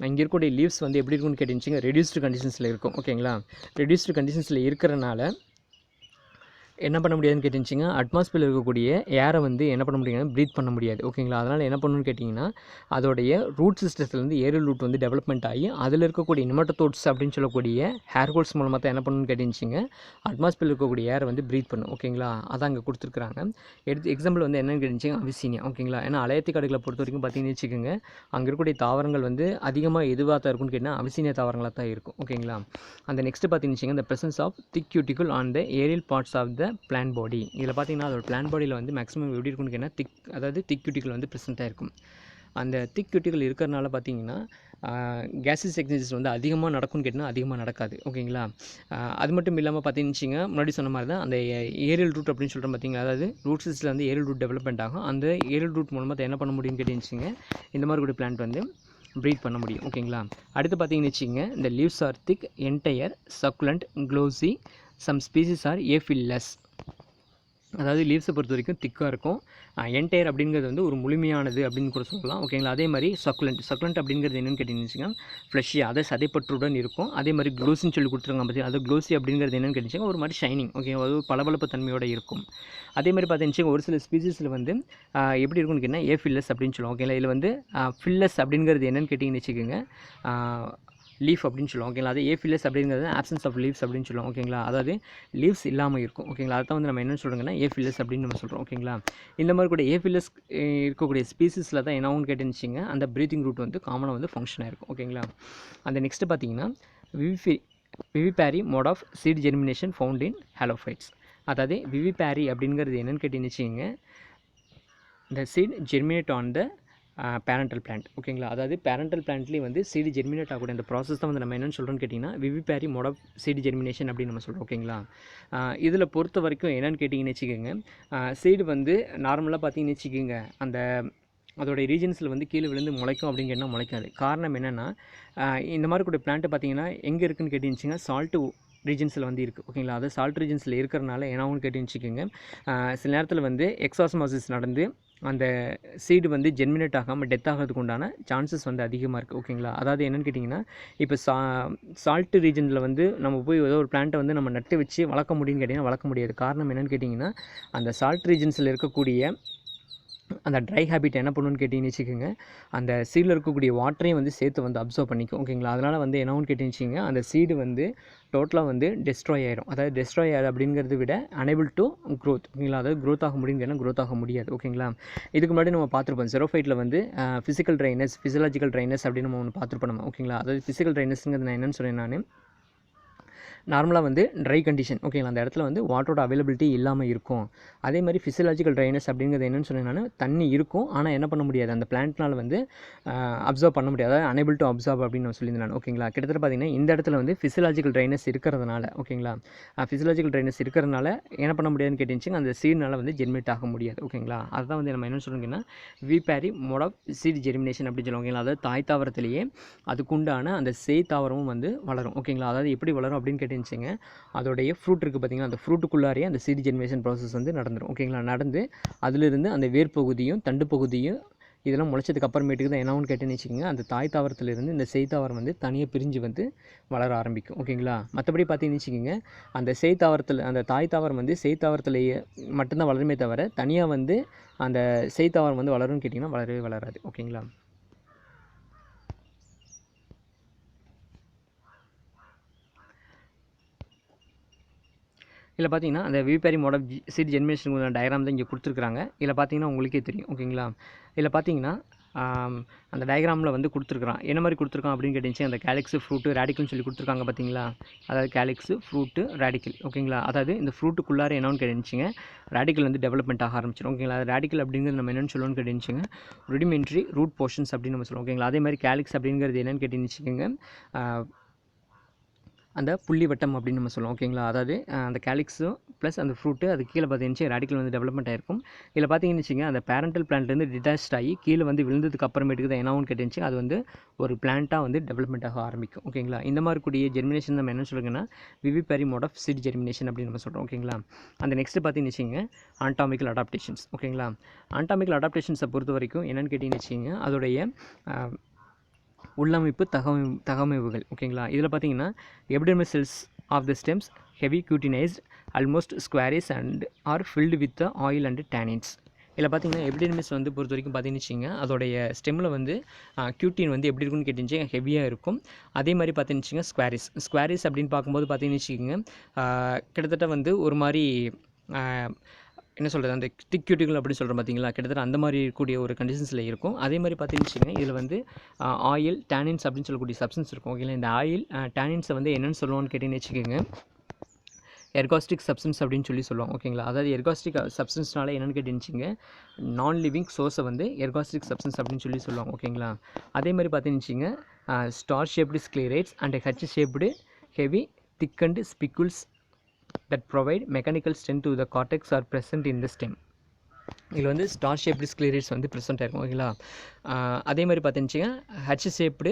இங்கே இருக்கக்கூடிய லீவ்ஸ் வந்து எப்படி இருக்குன்னு கேட்டிங்க ரெடியூஸ்டு கண்டிஷன்ஸில் இருக்கும். ஓகேங்களா, ரெடியூஸ்டு கண்டிஷன்ஸில் இருக்கிறனால என்ன பண்ண முடியாதுன்னு கேட்டுச்சிங்க, அட்மாஸ்பியரில் இருக்கக்கூடிய ஏரை வந்து என்ன பண்ண முடியாது, ப்ரீத் பண்ண முடியாது. ஓகேங்களா, அதனால் என்ன பண்ணணும்னு கேட்டிங்கன்னா, அதோடைய ரூட் சிஸ்டத்துலேருந்து ஏரியல் ரூட் வந்து டெவலப்மெண்ட் ஆகி அதில் இருக்கக்கூடிய நிமட்டோட்ஸ் அப்படின்னு சொல்லக்கூடிய ஹேர் ஹோல்ஸ் மூலமாக தான் என்ன பண்ணணும்னு கேட்டுச்சிங்க, அட்மாஸ்பியரில் இருக்கக்கூடிய ஏரை வந்து ப்ரீத் பண்ணும். ஓகேங்களா, அதான் அங்கே கொடுத்துருக்குறாங்க. எக்ஸாம்பிள் வந்து என்னென்னு கேட்டுச்சிங்க, அபிசீனியா. ஓகேங்களா, ஏன்னா அலையத்தி காடுகளை பொறுத்த வரைக்கும் பார்த்தீங்கன்னு வச்சுக்கோங்க, அங்கே இருக்கக்கூடிய தாவரங்கள் வந்து அதிகமாக எதுவாக தான் இருக்கும்னு கேட்டால் அபிசீனியா தாவரங்களாக தான் இருக்கும். ஓகேங்களா, அந்த நெக்ஸ்ட்டு பார்த்தீங்கன்னு இந்த presence of thick cuticle on the aerial parts of the plant body. இதில் பார்த்தீங்கன்னா அதோட பிளான்ட் பாடியில் வந்து மேக்ஸிமம் எப்படி இருக்குன்னு கேட்டால் அதாவது திக் கியூட்டிக்கல் வந்து ப்ரெசென்ட்டாக இருக்கும். அந்த திக் கியூட்டிக்கல் இருக்கிறனால பார்த்தீங்கன்னா கேஸஸ் எக்ஸசைஸ் வந்து அதிகமாக நடக்கும்னு கேட்டால் அதிகமாக நடக்காது. ஓகேங்களா, அது மட்டும் இல்லாமல் பார்த்தீங்கன்னு முன்னாடி சொன்ன மாதிரி தான் அந்த ஏரியல் ரூட் அப்படின்னு சொல்கிறோம் பார்த்தீங்களா, அதாவது ரூட் சிஸ்டில் வந்து ஏரியல் ரூட் டெவலப்மெண்ட் ஆகும். அந்த ஏரியல் ரூட் மூலமாக என்ன பண்ண முடியும்னு கேட்டுச்சிங்க, இந்த மாதிரி கூட பிளான்ட் வந்து ப்ரீத் பண்ண முடியும். ஓகேங்களா, அடுத்து பார்த்தீங்கன்னு வச்சுங்க, இந்த leaves are thick, entire, succulent, glossy, some species are aphyllous. அதாவது லீவ்ஸை பொறுத்த வரைக்கும் திக்காக இருக்கும். என்டையர் அப்படிங்கிறது வந்து ஒரு முழுமையானது அப்படின்னு கூட சொல்லலாம். ஓகேங்களா, அதே மாதிரி சக்குலண்ட் அப்படிங்கிறது என்னென்னு கேட்டிங்கன்னா ஃப்ளஷியாக, அதை சதைப்பற்றுடன் இருக்கும். அதே மாதிரி க்ளோஸின்னு சொல்லி கொடுத்துருக்காங்க பார்த்தீங்கன்னா, அது க்ளோசி அப்படிங்கிறது என்னென்னு கேட்டிங்கன்னா ஒரு மாதிரி ஷைனிங். ஓகே, அது பளபளப்பு தன்மையோடு இருக்கும். அதே மாதிரி பார்த்தீங்கன்னா ஒரு சில ஸ்பீசிஸில் வந்து எப்படி இருக்குன்னு கேட்டிங்கன்னா ஏஃபில்லஸ் அப்படின்னு சொல்லுவோம். ஓகேங்களா, இதில் வந்து ஃபில்லஸ் அப்படிங்கிறது என்னென்னு கேட்டிங்கன்னு வச்சுக்கோங்க, லீஃப் அப்படின்னு சொல்லுவோம். ஓகேங்களா, அது ஏஃபில்லஸ் அப்படிங்கிறது ஆப்சன்ஸ் ஆஃப் லீவ்ஸ் அப்படின்னு சொல்லுவோம். ஓகேங்களா, அதாவது லீவ்ஸ் இல்லாமல் இருக்கும். ஓகேங்களா, அதை வந்து நம்ம என்ன சொல்கிறோங்கன்னா ஏஃபில்லஸ் அப்படின்னு நம்ம சொல்கிறோம். ஓகேங்களா, இந்த மாதிரி கூட ஏஃபில்லஸ் இருக்கக்கூடிய ஸ்பீசிஸில் தான் என்னன்னு கேட்டுச்சிங்க, அந்த ப்ரீத்திங் ரூட் வந்து காமனாக வந்து ஃபங்க்ஷன் ஆகிருக்கும். ஓகேங்களா, அந்த நெக்ஸ்ட்டு பார்த்தீங்கன்னா vivipary mode of seed germination found in halophytes. அதாவது விவிபேரி அப்படிங்கிறது என்னென்னு கேட்டுச்சிங்க, இந்த seed germinate on the parental plant. ஓகேங்களா, அதாவது பேரண்டல் பிளான்ட்லேயே வந்து சீடு ஜெர்மினேட் ஆகக்கூடிய அந்த ப்ராசஸ் தான் வந்து நம்ம என்னென்னு சொல்கிறோன்னு கேட்டிங்கன்னா விவிபேரி மோட் ஆஃப் சீடு ஜெர்மினேஷன் அப்படின்னு நம்ம சொல்கிறோம். ஓகேங்களா, இதில் பொறுத்த வரைக்கும் என்னென்னு கேட்டிங்கன்னு வச்சுக்கோங்க, சீடு வந்து நார்மலாக பார்த்தீங்கன்னு வச்சுக்கோங்க, அந்த அதோடைய ரீஜன்ஸில் வந்து கீழே விழுந்து முளைக்கும் அப்படின்னு கேட்டால் முளைக்காது. காரணம் என்னென்னா, இந்த மாதிரி கூட பிளான்ட்டு பார்த்தீங்கன்னா எங்கே இருக்குதுன்னு கேட்டிங்கன்னா சால்ட்டு ரீஜன்ஸில் வந்து இருக்குது. ஓகேங்களா, அது சால்ட் ரீஜன்ஸில் இருக்கிறனால என்னாகும்னு கேட்டுன்னு வச்சுக்கோங்க, சில நேரத்தில் வந்து எக்ஸாஸ்மாசிஸ் நடந்து அந்த சீடு வந்து ஜெர்மினேட் ஆகாமல் டெத் ஆகிறதுக்கு உண்டான சான்சஸ் வந்து அதிகமாக இருக்குது. ஓகேங்களா, அதாவது என்னென்னு கேட்டிங்கன்னா, இப்போ சால்ட்டு ரீஜனில் வந்து நம்ம போய் ஏதோ ஒரு பிளான்ட்டை வந்து நம்ம நட்டு வச்சு வளர்க்க முடியும்னு கேட்டிங்கன்னா வளர்க்க முடியாது. காரணம் என்னென்னு கேட்டிங்கன்னா, அந்த சால்ட் ரீஜன்ஸில் இருக்கக்கூடிய அந்த ட்ரை ஹேபிட் என்ன பண்ணுன்னு கேட்டிங்கன்னு வச்சுக்கோங்க, அந்த சீடில் இருக்கக்கூடிய வாட்டரையும் வந்து சேர்த்து வந்து அப்சர்வ் பண்ணிக்கும். ஓகேங்களா, அதனால் வந்து என்னன்னு கேட்டிங்கன்னு வச்சுக்கோங்க, அந்த சீடு வந்து டோட்டலாக வந்து டெஸ்ட்ராய் ஆயிடும். அதாவது டெஸ்ட்ராய் ஆகுது அப்படிங்கிறத விட அனேபிள் டு க்ரோத். ஓகேங்களா, அதாவது க்ரோத் ஆக முடியுங்கன்னா க்ரோத் ஆக முடியாது. ஓகேங்களா, இதுக்கு முன்னாடி நம்ம பார்த்துருப்போம் ஜெரோஃபைட்டில் வந்து ஃபிசிக்கல் ட்ரைனஸ், ஃபிசியலாஜிக்கல் ட்ரைனஸ் அப்படின்னு நம்ம ஒன்று பார்த்துருப்போம் நம்ம. ஓகேங்களா, அதாவது ஃபிசிக்கல் ட்ரைனஸ்ங்கிறது நான் என்னென்னு சொன்னேன், நான் நார்மலாக வந்து ட்ரை கண்டிஷன். ஓகேங்களா, அந்த இடத்துல வந்து வாட்டரோட அவைலபிலிட்டி இல்லாமல் இருக்கும். அதே மாதிரி ஃபிசியலாஜிக்கல் ட்ரைனஸ் அப்படிங்கிறது என்னென்னு சொன்னேன் நான், தண்ணி இருக்கும் ஆனால் என்ன பண்ண முடியாது, அந்த பிளான்ட்னால் வந்து அப்சர்வ் பண்ண முடியாது, அதாவது அனேபிள் டு அப்சர்வ் அப்படின்னு நான் சொல்லியிருந்தேன். ஓகேங்களா, கிட்டத்தட்ட பார்த்தீங்கன்னா இந்த இடத்துல வந்து ஃபிசியலாஜிக்கல் ட்ரைனஸ் இருக்கிறதுனால, ஓகேங்களா, ஃபிசியலாஜிக்கல் ட்ரைனஸ் இருக்கிறதுனால என்ன பண்ண முடியாதுன்னு கேட்டுச்சுங்க, அந்த சீட்னால் வந்து ஜெர்மினேட் ஆக முடியாது. ஓகேங்களா, அதுதான் வந்து நம்ம என்ன சொல்லுங்கன்னா விவிபேரி மோட் ஆஃப் சீட் ஜெர்மினேஷன் அப்படின்னு சொல்லுவாங்க. ஓகேங்களா, அதாவது தாய் தாவரத்திலேயே அதுக்குண்டான அந்த சேய் தாவரமும் வந்து வளரும். ஓகேங்களா, அதாவது எப்படி வளரும் அப்படின்னு கேட்டுச்சுங்க, அதோடைய ஃப்ரூட் இருக்குது பார்த்தீங்கன்னா, அந்த ஃப்ரூட்டுக்குள்ளாரே அந்த சீட் ஜெர்மினேஷன் ப்ராசஸ் வந்து நடந்துடும். ஓகேங்களா, நடந்து அதிலிருந்து அந்த வேர் பகுதியும் தண்டு பகுதியும் இதெல்லாம் முளைச்சதுக்கு அப்புறமேட்டுக்கு தான் என்னன்னு கேட்டுன்னு வச்சுக்கோங்க, அந்த தாய் தாவரத்திலிருந்து இந்த சேய் தாவரம் வந்து தனியாக பிரிஞ்சு வந்து வளர ஆரம்பிக்கும். ஓகேங்களா, மற்றபடி பார்த்தீங்கன்னு வச்சுக்கோங்க, அந்த சேய் தாவரத்தில் அந்த தாய் தாவரம் வந்து சேய் தாவரத்திலேயே மட்டும்தான் வளருமே தவிர தனியாக வந்து அந்த சேய் தாவரம் வந்து வளரும்னு கேட்டிங்கன்னா வளரவே வளராது. ஓகேங்களா, இதில் பார்த்தீங்கன்னா அந்த vivipary mode of seed germination diagram தான் இங்கே கொடுத்துருக்காங்க. இதில் பார்த்தீங்கன்னா உங்களுக்கே தெரியும். ஓகேங்களா, இதில் பார்த்தீங்கன்னா அந்த டயக்ராமில் வந்து கொடுத்துருக்குறான். என்ன மாதிரி கொடுத்துருக்கான் அப்படின்னு கேட்டுச்சு, அந்த கேலிக்ஸு ஃப்ரூட்டு ரேடிக்கல்னு சொல்லி கொடுத்துருக்காங்க பார்த்தீங்களா, அதாவது கேலிக்ஸு ஃப்ரூட்டு ரேடிக்கல். ஓகேங்களா, அதாவது இந்த ஃப்ரூட்டுக்குள்ளார என்னன்னு கேட்டுச்சுங்க, ரேடிக்கல் வந்து டெவலப்மெண்ட் ஆக ஆரம்பிச்சிடும். ஓகேங்களா, ரேடிக்கல் அப்படிங்கிறது நம்ம என்னென்னு சொல்லுவோம்னு கேட்டுச்சுங்க, ருடிமெண்ட்ரி ரூட் போர்ஷன்ஸ் அப்படின்னு நம்ம சொல்லுவோம். ஓகேங்களா, அதே மாதிரி கேலிக்ஸ் அப்படிங்கிறது என்னென்னு கேட்டுச்சுங்க, அந்த புள்ளி வட்டம் அப்படின்னு நம்ம சொல்லுவோம். ஓகேங்களா, அதாவது அந்த கேலிக்ஸும் ப்ளஸ் அந்த ஃப்ரூட்டு அது கீழே பார்த்தீங்கன்னு ரேடிக்கல் வந்து டெவலப்மெண்ட் ஆயிருக்கும். இதில் பார்த்தீங்கன்னு வச்சுங்க, அந்த பேரண்டல் பிளான்ட்லேருந்து டிட்டாச்ட் ஆகி கீழே வந்து விழுந்ததுக்கு அப்புறமேட்டுக்கு தான் என்னன்னு கேட்டுச்சு, அது வந்து ஒரு பிளான்ட்டாக வந்து டெவலப்மெண்ட் ஆக ஆரம்பிக்கும். ஓகேங்களா, இந்த மாதிரி கூடிய ஜெர்மினேஷன் நம்ம என்ன சொல்லுங்கன்னா விவிபேரி மோட் ஆஃப் சீட் ஜெர்மினேஷன் அப்படின்னு நம்ம சொல்கிறோம். ஓகேங்களா, அந்த நெக்ஸ்ட்டு பார்த்தீங்கன்னு வச்சுங்க ஆண்டாமிக்கல் அடாப்டேஷன்ஸ். ஓகேங்களா, ஆண்டாமிக்கல் அடாப்டேஷன்ஸை பொறுத்த வரைக்கும் என்னென்னு கேட்டிங்கன்னு வச்சுங்க, அதோடைய உள்ளமைப்பு தகவமைவுகள். ஓகேங்களா, இதில் பார்த்தீங்கன்னா epidermal cells of the stems heavy cutinised almost squarish and are filled with oil and tannins. இதில் பார்த்தீங்கன்னா எபிடெர்மிஸ் வந்து பொறுத்த வரைக்கும் பார்த்தீங்கன்னு வச்சுங்க, அதோடைய ஸ்டெம்மில் வந்து கியூட்டின் வந்து எப்படி இருக்குன்னு கேட்டுச்சு ஹெவியாக இருக்கும். அதே மாதிரி பார்த்தீங்கன்னு வச்சுங்க ஸ்கொயரிஸ் அப்படின்னு பார்க்கும்போது பார்த்தீங்கன்னு வச்சுக்கோங்க, கிட்டத்தட்ட வந்து ஒரு மாதிரி என்ன சொல்கிறது, அந்த திக் கியூட்டிகள் அப்படின்னு சொல்கிறோம் பார்த்தீங்களா, கிட்டத்தட்ட அந்த மாதிரி கூடிய ஒரு கண்டிஷன்ஸில் இருக்கும். அதே மாதிரி பார்த்தீங்கன்னு வச்சுங்க, இதில் வந்து ஆயில் டேனின்ஸ் அப்படின்னு சொல்லக்கூடிய சப்ஸ்டன்ஸ் இருக்கும். ஓகேங்களா, இந்த ஆயில் டேனின்ஸை வந்து என்னென்னு சொல்லுவோம்னு கேட்டிங்கன்னு வச்சுக்கோங்க, எர்காஸ்டிக் சப்ஸ்டன்ஸ் அப்படின்னு சொல்லுவோம். ஓகேங்களா, அதாவது எர்காஸ்டிக் சப்ஸ்டன்ஸ்னால என்னென்னு கேட்டுச்சுங்க, நான் லிவிங் சோர்ஸை வந்து எர்காஸ்டிக் சப்ஸ்டன்ஸ் அப்படின்னு சொல்லுவாங்க. ஓகேங்களா, அதே மாதிரி பார்த்தீங்கன்னு வச்சுங்க, star shaped sclereids and H shaped heavy thickened spicules that provide mechanical strength to the cortex are present in the stem. இதில் வந்து ஸ்டார் ஷேப்டு ஸ்க்ளீரேட்ஸ் வந்து ப்ரெசென்ட் ஆகிருக்கும். ஓகேங்களா, அதே மாதிரி பார்த்துச்சுங்க ஹச் ஷேப்டு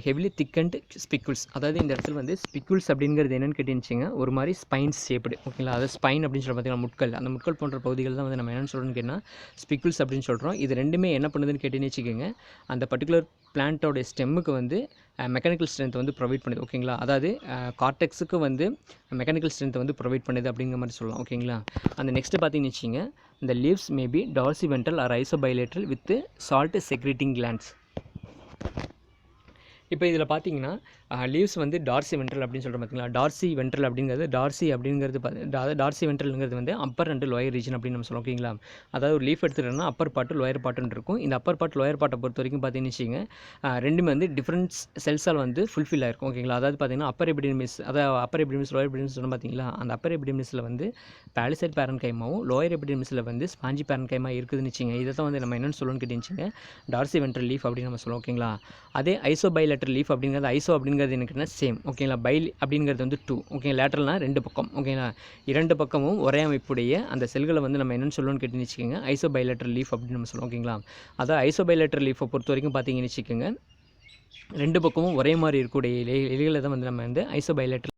ஹெவிலி திக்கண்ட் ஸ்பிக்குல்ஸ். அதாவது இந்த இடத்துல வந்து ஸ்பிக்குல்ஸ் அப்படிங்கிறது என்னென்னு கேட்டுச்சுங்க, ஒரு மாதிரி ஸ்பைன்ஸ் ஷேப்டு. ஓகேங்களா, அதாவது ஸ்பைன் அப்படின்னு சொல்லி பார்த்தீங்கன்னா முட்கள், அந்த முட்கள் போன்ற பகுதிகள் தான் வந்து நம்ம என்னென்னு சொல்கிறோன்னு கேட்டால் ஸ்பிக்குல்ஸ் அப்படின்னு சொல்கிறோம். இது ரெண்டுமே என்ன பண்ணுதுன்னு கேட்டுன்னு வச்சுக்கோங்க, அந்த பர்டிகுலர் பிளான்ட்டோட ஸ்டெம்முக்கு வந்து மெக்கானிக்கல் ஸ்ட்ரென்த் வந்து ப்ரொவைட் பண்ணுது. ஓகேங்களா, அதாவது கார்டெக்ஸுக்கு வந்து மெக்கானிக்கல் ஸ்ட்ரென்த் வந்து ப்ரொவைட் பண்ணுது அப்படிங்கிற மாதிரி சொல்லலாம். ஓகேங்களா, அந்த நெக்ஸ்ட்டு பார்த்தீங்கன்னு வச்சுங்க, இந்த leaves may be dorsiventral or isobilateral with salt secreting glands. இப்போ இதில் பார்த்தீங்கன்னா லீவ்ஸ் வந்து டார்சி வென்ட்ரல் அப்படின்னு சொல்கிறோம் பார்த்தீங்களா. டார்சி வென்ட்ரல் அப்படிங்கிறது டார்சி வென்ட்ரல்ங்கிறது வந்து அப்பர் அண்ட் லோயர் ரீஜன் அப்படின்னு நம்ம சொல்லுவோம். ஓகேங்களா, அதாவது ஒரு லீஃப் எடுத்துகிட்டோம்னா அப்பர் பார்ட்டு லோயர் பார்ட்டுன்னு இருக்கும். இந்த அப்பர் பார்ட் லோயர் பார்ட்டை பொறுத்த வரைக்கும் பார்த்தீங்கன்னு வச்சுங்க, ரெண்டுமே வந்து டிஃப்ரெண்ட் செல்ஸால் வந்து ஃபுல்ஃபில் ஆயிருக்கும். ஓகேங்களா, அதாவது பார்த்தீங்கன்னா அப்பர் எபிடெர்மிஸ், அதாவது அப்பர் எபிடெர்மிஸ் லோயர் எபிடெர்மிஸ் சொன்னோம் பார்த்தீங்களா, அந்த அப்பர் எபிடெர்மிஸில் வந்து பேலிசைட் பேரன்கைமாவும் லோயர் எபிடெர்மிஸில் வந்து ஸ்பாஞ்சி பேரன்கைமா இருக்குதுன்னு வச்சுங்க. இதை தான் வந்து நம்ம என்னென்னு சொல்லணும்னு கேட்டுச்சுங்க, டார்சி வென்ட்ரல் லீஃப் அப்படின்னு நம்ம சொல்லுவோம். ஓகேங்களா, அதே ஐசோபைலேட்டரல் லீஃப் அப்படிங்கிறது ஐசோ அப்படிங்கிறது எனக்கு சேம். ஓகேங்களா, பைல் அப்படிங்கிறது வந்து 2. ஓகே, லேட்டரல்னா 2 பக்கம். ஓகேங்களா, 2 பக்கமும் ஒரே அமைப்புடைய அந்த செல்களை வந்து நம்ம என்னென்னு சொல்லணும்னு கேட்டுன்னு வச்சுக்கோங்க, ஐசோபைலேட்டரல் லீஃப் அப்படின்னு நம்ம சொல்லுவோம். ஓகேங்களா, அதாவது ஐசோபைலேட்டரல் லீஃபை பொறுத்த வரைக்கும் பார்த்தீங்கன்னு வச்சுக்கோங்க, 2 பக்கமும் ஒரே மாதிரி இருக்கக்கூடிய இலைகளை தான் வந்து நம்ம வந்து ஐசோபைலேட்டரல்